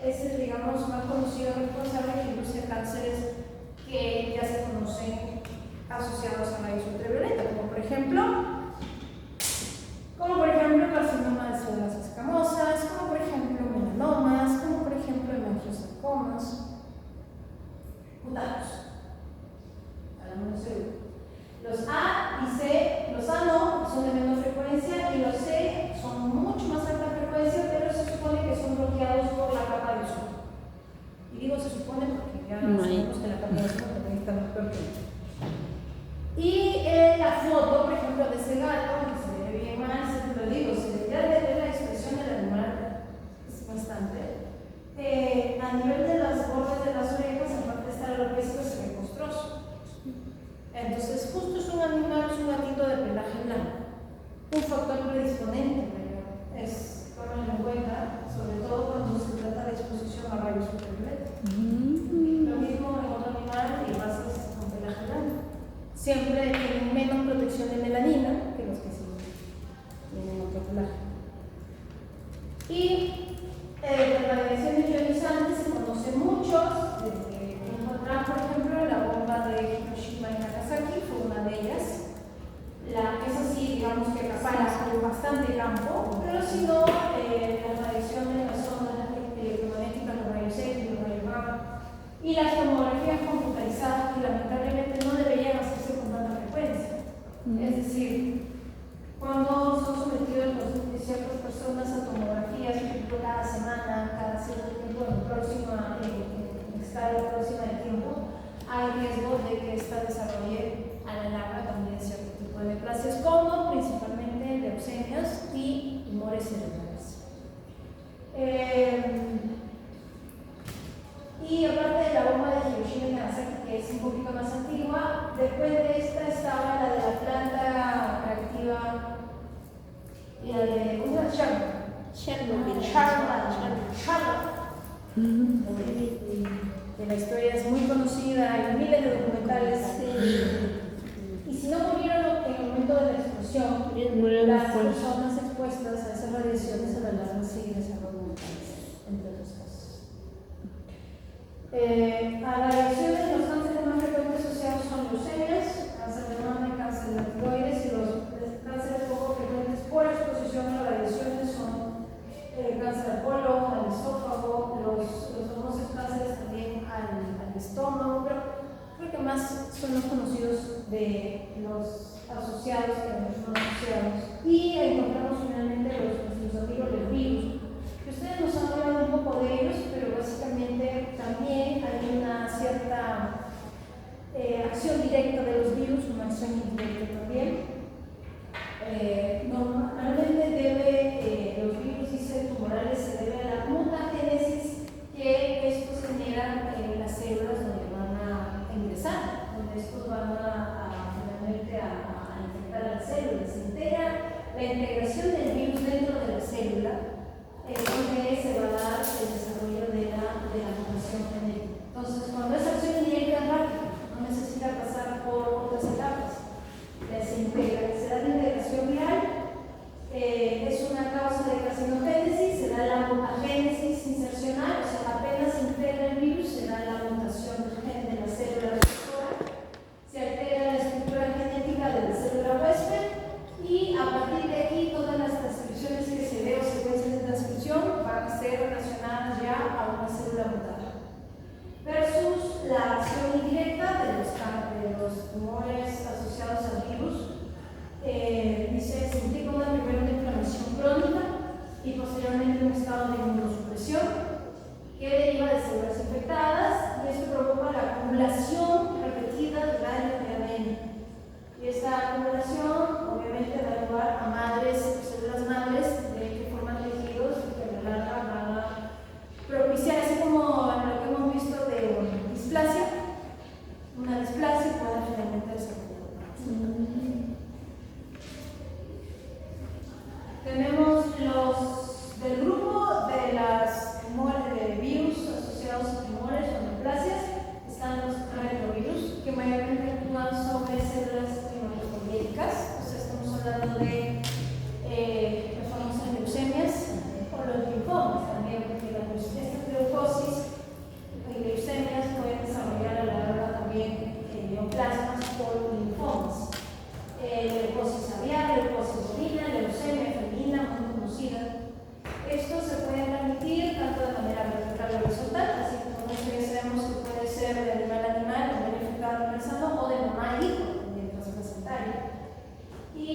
es el, digamos, más conocido responsable que induce cánceres que ya se conocen asociados a rayos ultravioleta, como por ejemplo carcinoma de células escamosas, como por ejemplo melanomas, como por ejemplo hemangiosarcomas, cutanos, a lo menos seguro. Los A y C, los A no, son de menor frecuencia, y los C son mucho más alta frecuencia, pero se supone que son bloqueados por la capa de ozono. Y digo se supone porque ya sabemos que la capa de ozono también está más perfecta. Y la foto, por ejemplo, de ese gato, que se ve bien mal, siempre lo digo, se debería de ver la expresión del animal, es bastante. A nivel de las bordes de las orejas, aparte de estar alopecia, se ve costroso. Entonces, justo es un animal, es un gatito de pelaje blanco. Un factor predisponente, pero tómenlo en cuenta, sobre todo cuando se trata de exposición a rayos ultravioleta. Lo mismo en otro animal y razas con pelaje blanco. Siempre tienen menos protección de melanina que los que sí tienen otro pelaje. Y las radiaciones ionizantes se conocen muchos, desde tiempo atrás, por ejemplo, la científica más antigua. Después de esta estaba la de la planta reactiva, la de, ¿cómo se llama? Chernobyl. Charlotte. De la historia es muy conocida, hay miles de documentales. Y si no murieron en el momento de la explosión, Murieron las después. personas expuestas a esas radiaciones a la larga siguen desarrollando cáncer, entre otras cosas. A radiaciones, los cánceres más frecuentes asociados son leucemias, cáncer de mama y cáncer de la tiroides, y los cánceres poco frecuentes por exposición a radiaciones son cáncer al colon, al esófago, los famosos cánceres también al estómago, pero creo que más son los conocidos de los asociados que los no asociados. Y encontramos finalmente nuestros amigos los virus, que ustedes nos han hablado un poco de ellos, pero básicamente también hay una cierta acción directa de los virus, una acción indirecta también. Normalmente los virus, dice Morales, se debe a la mutagénesis que estos generan en las células donde van a ingresar, donde estos van finalmente a infectar a las células. Se integra la integración del virus dentro de la célula, donde se va a dar el desarrollo de la mutación genética. Entonces, cuando esa acción indirecta es rápida, no necesita pasar por otras etapas. Se integra, se da la integración viral, es una causa de carcinogénesis, se da la mutagénesis insercional, o sea, apenas se integra el virus, se da la mutación del gen de la célula receptora, se altera la estructura genética de la célula huésped y a partir de aquí todas las transcripciones que se den o secuencias de transcripción van a ser relacionadas ya a una célula mutada. Versus la acción indirecta de los tumores asociados al virus, dice, se implica primero una inflamación crónica y posteriormente un estado de inmunosupresión que deriva de células infectadas, y eso provoca la acumulación repetida de daño de ADN. Y esta acumulación obviamente da lugar a células madres que forman tejidos y que a la larga van a propiciar, así como lo que hemos visto de displasia, una displasia puede finalmente desarrollar cáncer. Tenemos los del grupo de las de virus asociados a tumores o neoplasias, están los retrovirus, que mayormente actúan sobre células hematopoyéticas, o sea, estamos hablando de las famosas leucemias o los linfomas también, porque estas leucosis y leucemias pueden desarrollar a la larga también neoplasmas por linfomas. Leucosis aviar, leucosis bovina, leucemia felina, muy conocida. Estos se pueden transmitir tanto de manera vertical o horizontal, así como nosotros sabemos que puede ser de animal a animal, también infectado animal sano, o de mamá a hijo, también transplacentario. Y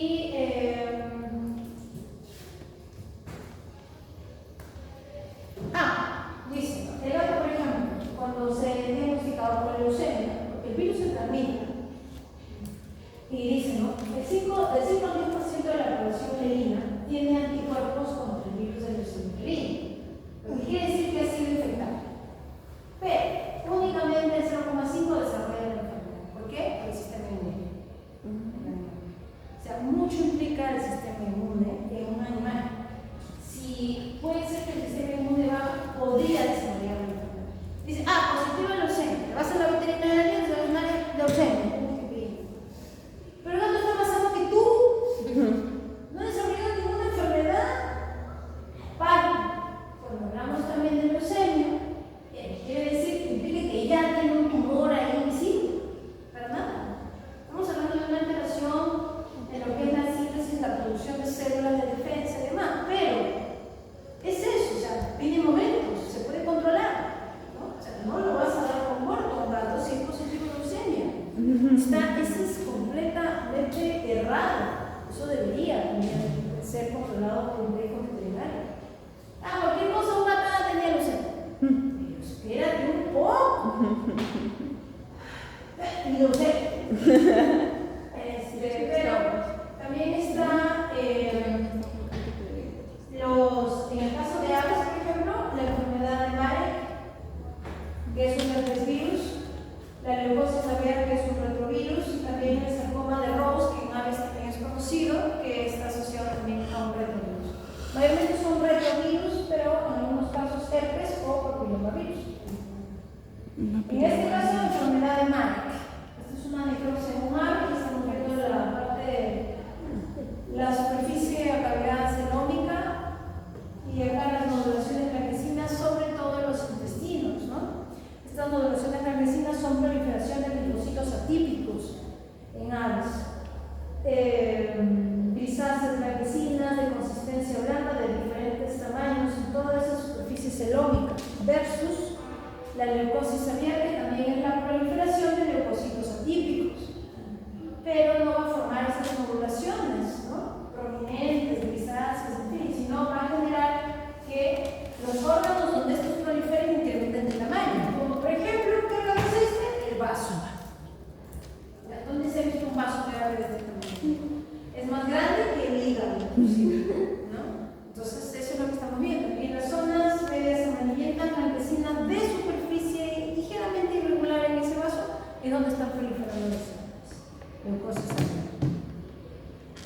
dice, el gato, por ejemplo, cuando se ha diagnosticado con leucemia, porque el virus se transmite, y dice, ¿no? Del 5 al 10% de la población felina tiene anticuerpos contra el virus de leucemia felina, lo que quiere decir que ha sido infectado. Pero únicamente el 0,5 desarrolla la enfermedad. ¿Por qué? Por el sistema inmune. O sea, mucho implica el sistema inmune en un animal. Si puede ser que el sistema inmune baja, podría desarrollar la enfermedad. Dice, positivo en leucemia, te vas a la veterinaria, te vas a leucemia. Pero no te está pasando que tú no desarrollas ninguna enfermedad. Cuando hablamos también de leucemia, quiere decir que implica que ya tiene un tumor ahí invisible. Para nada. Estamos hablando de una alteración en lo que es la síntesis, la producción de células de defensa y demás. Pero es eso, o sea, tiene momentos, se puede controlar, ¿no? O sea, no lo vas a dar por muerto a un gato si es positivo de leucemia. Eso es completamente errado. Eso debería también ser controlado por un médico veterinario. Cualquier cosa, una patada tenía leucemia. Pero espérate un poco. Y leucemia. Pero también está en el caso de aves, por ejemplo, la enfermedad de Marek, que es un herpesvirus, la leucosis aviar En este caso, enfermedad de Marek. Esta es una necrosis en un ave y estamos viendo la parte, la superficie a cavidad celómica y acá las nodulaciones blanquecinas, sobre todo en los intestinos, ¿no? Estas nodulaciones blanquecinas son proliferación de linfocitos atípicos en aves. Grisáceas blanquecinas de consistencia blanda de diferentes tamaños en toda esa superficie celómica versus la leucosis abierta, que también es la proliferación de leucocitos atípicos, pero no va a formar esas nodulaciones, ¿no? Prominentes, grisáceas, en fin, sino va a generar que los órganos donde estos proliferen incrementen de tamaño, como por ejemplo, ¿qué órgano es este? El vaso. ¿Dónde se ha visto un vaso que era de este tamaño? Es más grande que el hígado, ¿no? Entonces, eso es lo que estamos viendo. Y las zonas medias amarillentas, blanquecinas de superficie ligeramente irregular en ese vaso es donde están proliferando las leucocitos.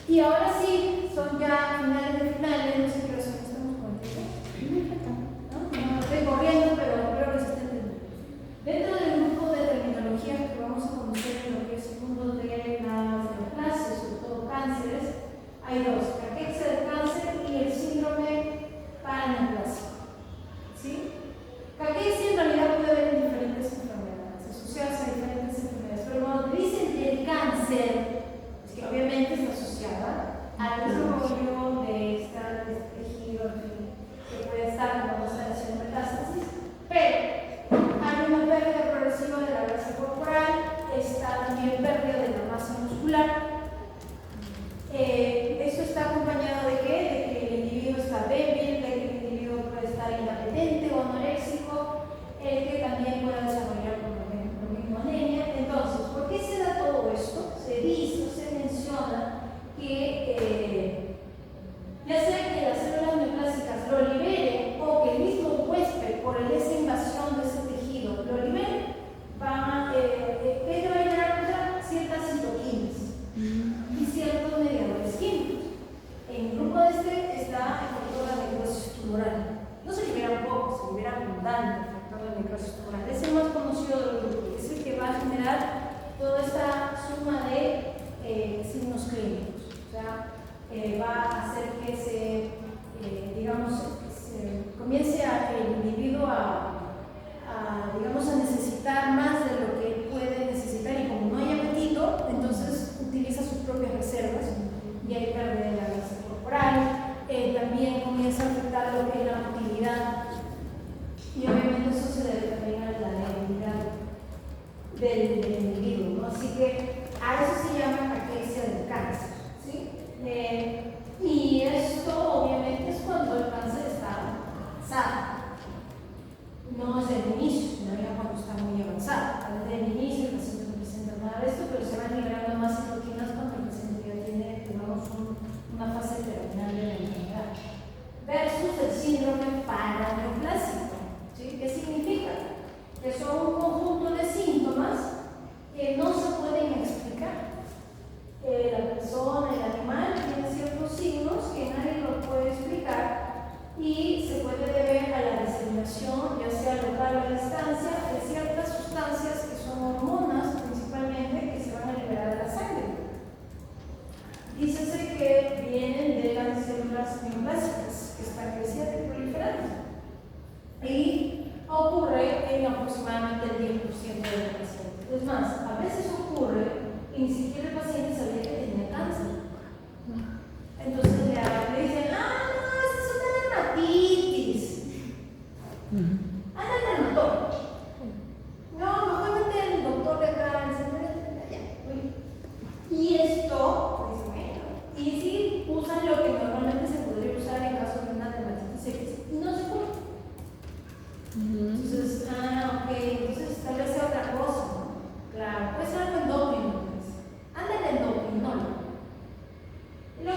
Y ahora sí, son ya finales de finales, no sé qué hora son, estamos contigo. No estoy corriendo, pero creo que se está entendiendo. Dentro del grupo de terminologías que vamos a conocer en lo que es el mundo de las neoplasias, sobre todo cánceres, hay dos: caquexia del cáncer y el síndrome paraneoplásico. ¿Sí? Caquexia en realidad puede haber en diferentes enfermedades, asociadas a diferentes enfermedades, pero cuando te dicen del cáncer, es que obviamente está asociada al desarrollo de este tejido que puede estar como está haciendo metástasis, pero hay una pérdida progresiva de la grasa corporal, está también pérdida de la masa muscular. Eso está acompañado de qué? De que el individuo está débil, de que el individuo puede estar inapetente o anoréxico, que también puede desarrollar por lo mismo anemia. Entonces, ¿por qué se da todo esto? Se dice, se menciona que ya sea que las células neoplásicas lo liberen o que el mismo huésped, por esa invasión de ese tejido, lo libere, esto va a generar ciertas citoquinas y ciertos mediadores químicos. En el grupo de este está el factor de necrosis tumoral. No se libera un poco, se libera abundante el factor de necrosis tumoral. Es el más conocido del grupo, es el que va a generar toda esta suma de signos clínicos. O sea, va a hacer que comience el individuo a necesitar más de lo que puede necesitar, y como no hay apetito, entonces utiliza sus propias reservas y hay pérdida de la grasa corporal. También comienza a afectar lo que es la motilidad, y obviamente eso se debe también a la debilidad del individuo, ¿no? Así que a eso se llama caquexia del cáncer, ¿sí? Y esto obviamente es cuando el cáncer está avanzado. No es el inicio, sino ya cuando está muy avanzado. Desde el inicio el paciente no presenta nada de esto, pero se van liberando más citoquinas cuando el paciente ya tiene, digamos, una fase terminal de la enfermedad. Versus el síndrome paraneoplásico, ¿sí? ¿Qué significa? Que son un conjunto de síntomas que no se pueden explicar. La persona, el animal, tiene ciertos signos que nadie los puede explicar, y se puede deber a la diseminación, ya sea local o a distancia, de ciertas sustancias que son hormonas principalmente, que se van a liberar a la sangre. Dícese que vienen de las células neoplásicas que están creciendo y proliferando, y ocurre en aproximadamente el 10% de los pacientes. Es más, a veces ocurre y ni siquiera el paciente sabía que tenía cáncer. Entonces le dicen, no, esa es una dermatitis. Anda al dermatólogo. No, mejor vete al doctor de acá, al centro de allá. Y esto, pues bueno, y si usan lo que normalmente se podría usar en caso de una dermatitis X, y no se cura. Entonces, ok, entonces tal vez sea otra cosa, ¿no? Claro, puede ser algo endógeno. Anda el endocrinólogo. Lo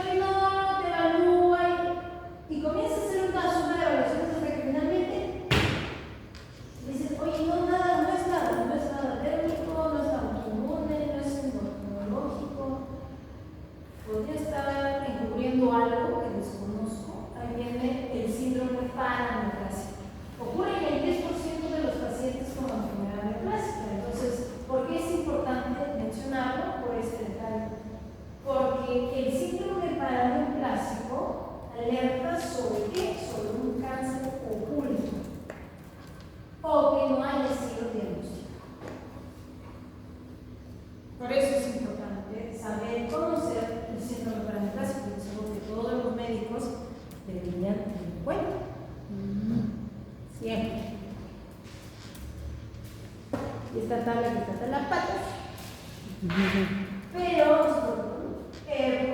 Pero,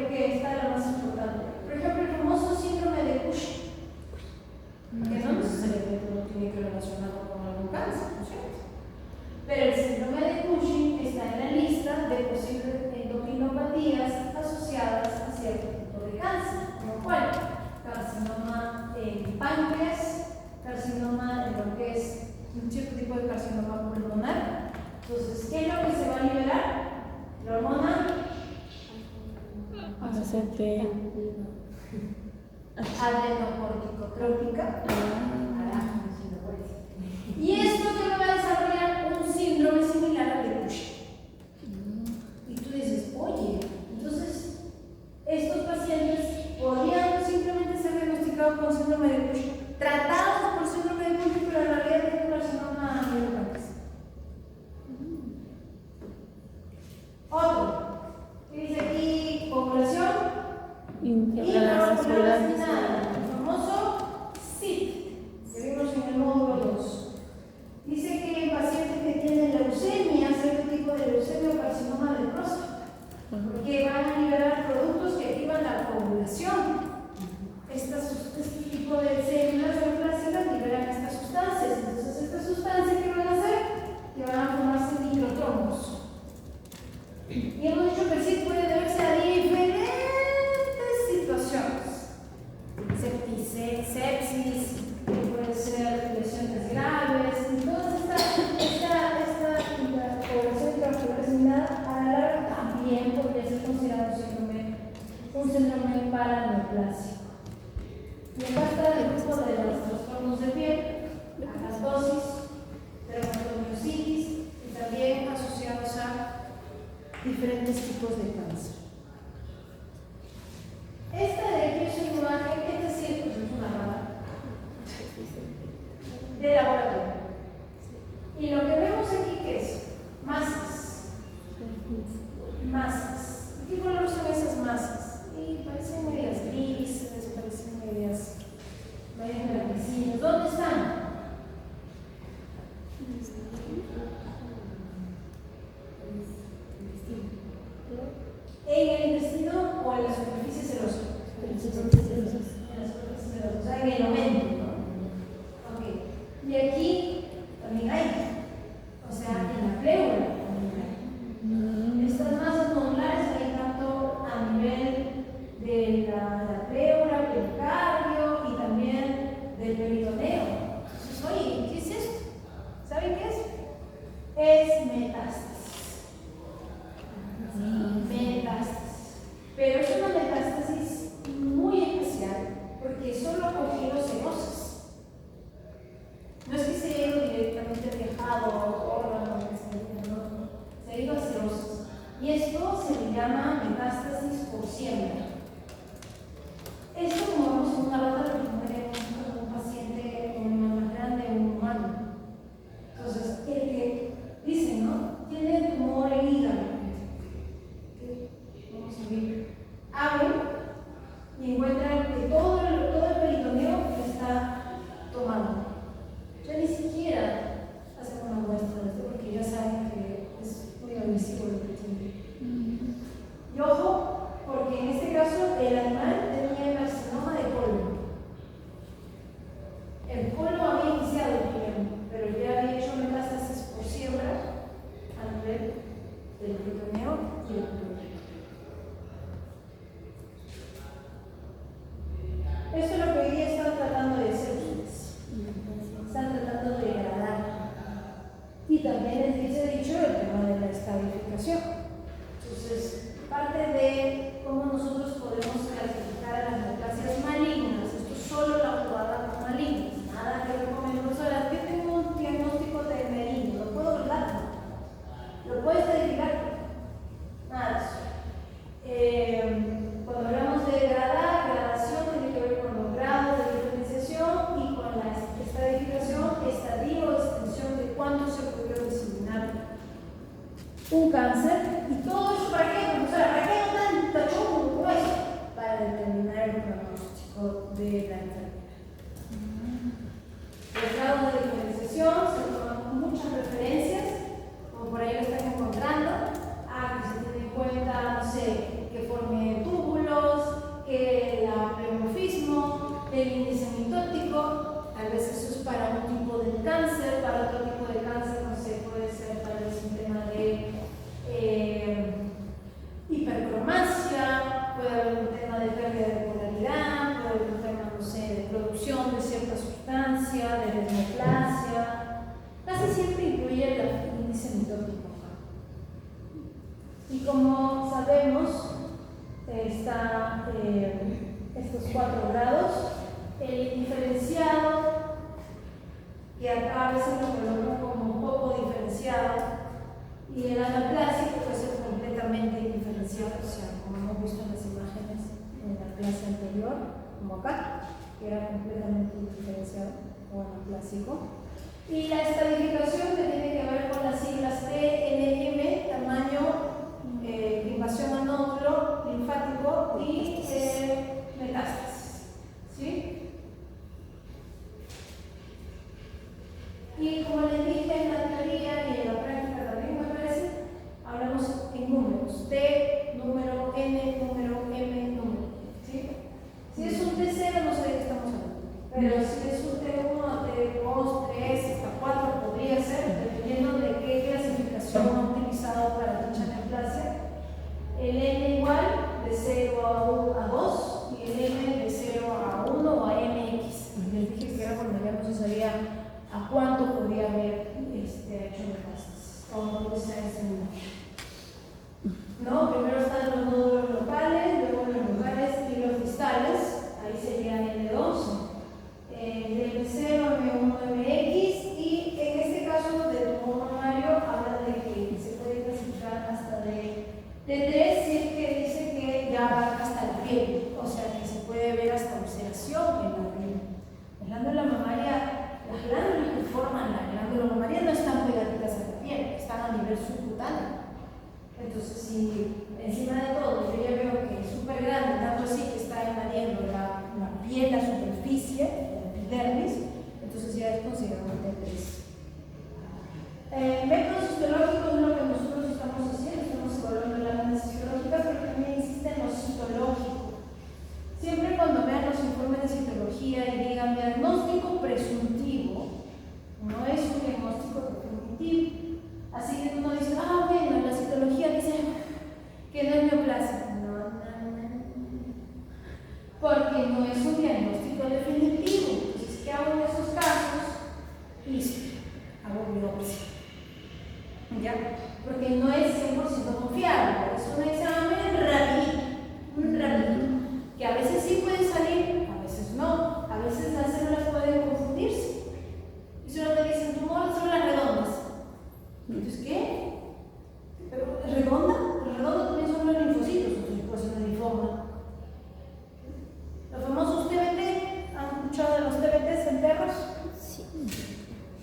porque esta es la más importante. Por ejemplo, el famoso síndrome de Cushing, que no necesariamente no tiene que relacionarlo con algún cáncer, ¿no es cierto? Pero el síndrome de Cushing está en la lista de posibles endocrinopatías asociadas a cierto tipo de cáncer, como cuál, carcinoma en páncreas, carcinoma en lo que es un cierto tipo de carcinoma pulmonar. Entonces, ¿qué es lo que se va a liberar? La hormona adrenocorticotrópica. Y esto que va a desarrollar un síndrome similar al de Cushing. Y tú dices, oye, entonces estos pacientes podrían simplemente ser diagnosticados con síndrome de Cushing, tratados por síndrome de Cushing, pero en realidad tienen carcinoma mielopático. Otro, ¿qué dice aquí? Población intravascular, el famoso CIT, que vimos en el módulo 2. Dice que en pacientes que tienen leucemia, cierto tipo de leucemia o carcinoma de próstata, porque van a liberar productos que activan la coagulación. Este tipo de células neoplásicas liberan estas sustancias. Entonces, estas sustancias, ¿qué van a hacer? Que van a formarse microtrombos. Y hemos dicho que el CIT puede deberse a diferentes situaciones. Sepsis, puede ser lesiones graves. Entonces, esta población intravascular asimilada a la larga también podría ser considerado un síndrome paraneoplásico. Y acá está el grupo de los trastornos de piel, acatosis, dermatomiositis y también asociados a diferentes tipos de cáncer. Esta de aquí es una imagen, esta sí pues es una rama de laboratorio. Y lo que vemos aquí, ¿qué es? Masas. Masas. ¿De qué color son esas masas? Y parecen medias grises, parecen medias blanquecinas. ¿Dónde están? ¿En el intestino o en la superficie serosa? En la superficie serosa, o sea, en el momento, ¿no? Ok. Y aquí también hay, o sea, en la pleura también hay. Estas masas nodulares hay tanto a nivel de la pleura, pericardio y también del peritoneo. Entonces, oye, ¿qué es esto? ¿Saben qué es? Es metástasis. Metástasis. Pero es una metástasis muy especial porque solo ha cogido cirrosis. No es que se haya ido directamente viajado a órganos, no. Se ha ido a cirrosis. Y esto se le llama metástasis por siembra. Esto, como vemos en una rata, lo tenemos como un paciente con una más grande o un humano. Entonces, el que dicen, ¿no? Tiene tumor en hígado. Vamos a ver. Abren y encuentran que todo el peritoneo está tomado. Ya ni siquiera hacen una muestra de esto porque ya saben que es muy agresivo lo que tiene. Y ojo, porque en este caso el animal tenía carcinoma de colon. El colon había iniciado el problema, pero ya había hecho metástasis por siembra a nivel del peritoneo y del colon. Esto es lo que hoy día están tratando de hacer ustedes. Están tratando de degradar. Y también les dicho el tema de la estabilificación. Entonces, parte de cómo nosotros podemos clasificar a las neoplasias malignas. Esto es solo la jugada con malignas. Nada que ver con el profesor. Yo tengo un diagnóstico de meligno. ¿Lo puedo hablar? ¿Lo puedes verificar? Nada de eso. Cuando hablamos de gradación, tiene que ver con los grados de diferenciación y con la estratificación, estadio o extensión de cuánto se puede diseminar un cáncer. ¿Y todo eso para qué? O sea, ¿para qué no tan chongo como eso? Para determinar el pronóstico de la enfermedad. Los grados de diferenciación se toman muchas referencias, como por ahí lo están encontrando. Que Y como sabemos, está estos 4 grados. El diferenciado, que acá a veces lo colocan como un poco diferenciado, y el anaplásico puede ser completamente indiferenciado, o sea, como hemos visto en las imágenes en la clase anterior, como acá, que era completamente indiferenciado o anaplásico. Y la estadificación, que tiene que ver con las siglas TNM, tamaño, invasión a nódulo linfático y metástasis. ¿Sí? Y como les dije en la teoría y en la práctica también me parece, hablamos en números: T, número, N, número, M, número. ¿Sí? Si es un T0 no sé de qué estamos hablando, pero si es un T1, T2, 3, hasta 4 podría ser, dependiendo de qué clasificación ha utilizado para dicha neoplasia. El N igual de 0 a 2 y el M de 0 a 1 o a MX. Les dije que era cuando ya no se sabía a cuánto podía haber hecho metástasis o dónde está ese número. ¿No? Primero están los nódulos locales, luego los locales y los distales, ahí serían L2, del 0 a M1 MX, y en este caso del tumor mamario habla de que se puede clasificar hasta de T3 si es que dice que ya va hasta la piel, o sea que se puede ver hasta ulceración en la piel. La glándula mamaria, las glándulas que forman la glándula mamaria no están pegaditas a la piel, están a nivel subcutáneo. Entonces, si encima de todo yo ya veo que es súper grande, tanto así que está invadiendo la piel, la superficie, la epidermis, entonces ya es considerado un T3. Métodos histológicos es lo que nosotros estamos haciendo, estamos evaluando láminas histológicas, pero también existe lo citológico. Siempre cuando vean los informes de citología y digan diagnóstico presuntivo, no es un diagnóstico definitivo. Así que uno dice, bueno, la citología dice que no es neoplasia. No. Porque no es un diagnóstico definitivo. Entonces, ¿qué hago en esos casos? Listo, hago biopsia. ¿Ya? Porque no es 100% confiable. Es un examen rapidito, que a veces sí puede salir, a veces no. A veces las células pueden confundirse. Y solo te dicen tumor de células redondas. Entonces, ¿qué? ¿Pero redonda? Redonda también son los linfocitos, entonces puede ser un linfoma. Los famosos TBT, ¿han escuchado de los TBTs en perros? Sí.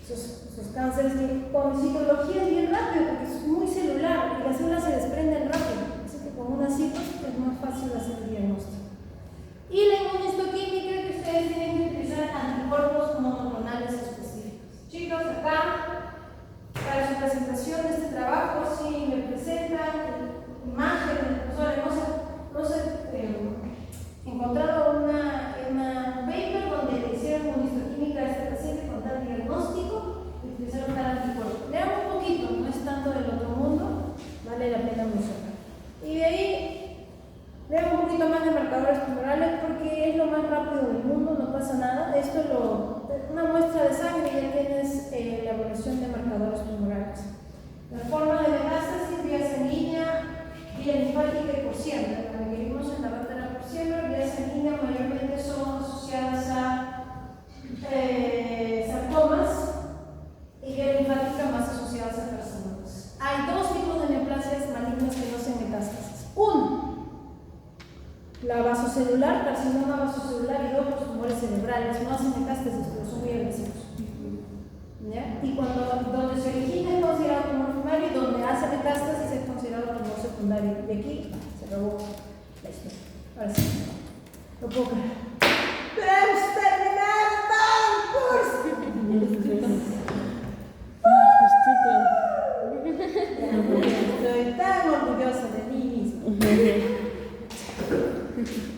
Esos cánceres que con citología es bien rápido porque es muy celular y las células se desprenden rápido. Así que con una cito es más fácil hacer el diagnóstico. Y la inmunohistoquímica, que ustedes tienen que utilizar anticuerpos monoclonales específicos. Chicos, acá, para su presentación de este trabajo, si me presentan imágenes, no sé, encontraron una paper donde le hicieron inmunohistoquímica a este paciente con tal diagnóstico y utilizaron tal anticuerpo. Lean un poquito, no es tanto del otro mundo, vale la pena mencionar. Y de ahí, lean un poquito más de marcadores tumorales porque es lo más rápido del mundo, no pasa nada. Esto es una muestra de sangre y ya tienes la evaluación de marcadores tumorales. La forma de metástasis, vía sanguínea, vía linfática y porciana. La que vimos en la rata de la porciana, vía sanguínea mayormente son asociadas a sarcomas y vía linfática más asociadas a carcinomas. Hay 2 tipos de neoplasias malignas que no hacen metástasis. 1, la vasocelular, carcinoma vasocelular, y 2, los tumores cerebrales. No hacen metástasis, pero son muy agresivos. ¿Ya? Y donde se origina es considerado tumor primario y donde hace metástasis es considerado tumor secundario. Y aquí se acabó la historia. Ahora sí, lo puedo creer.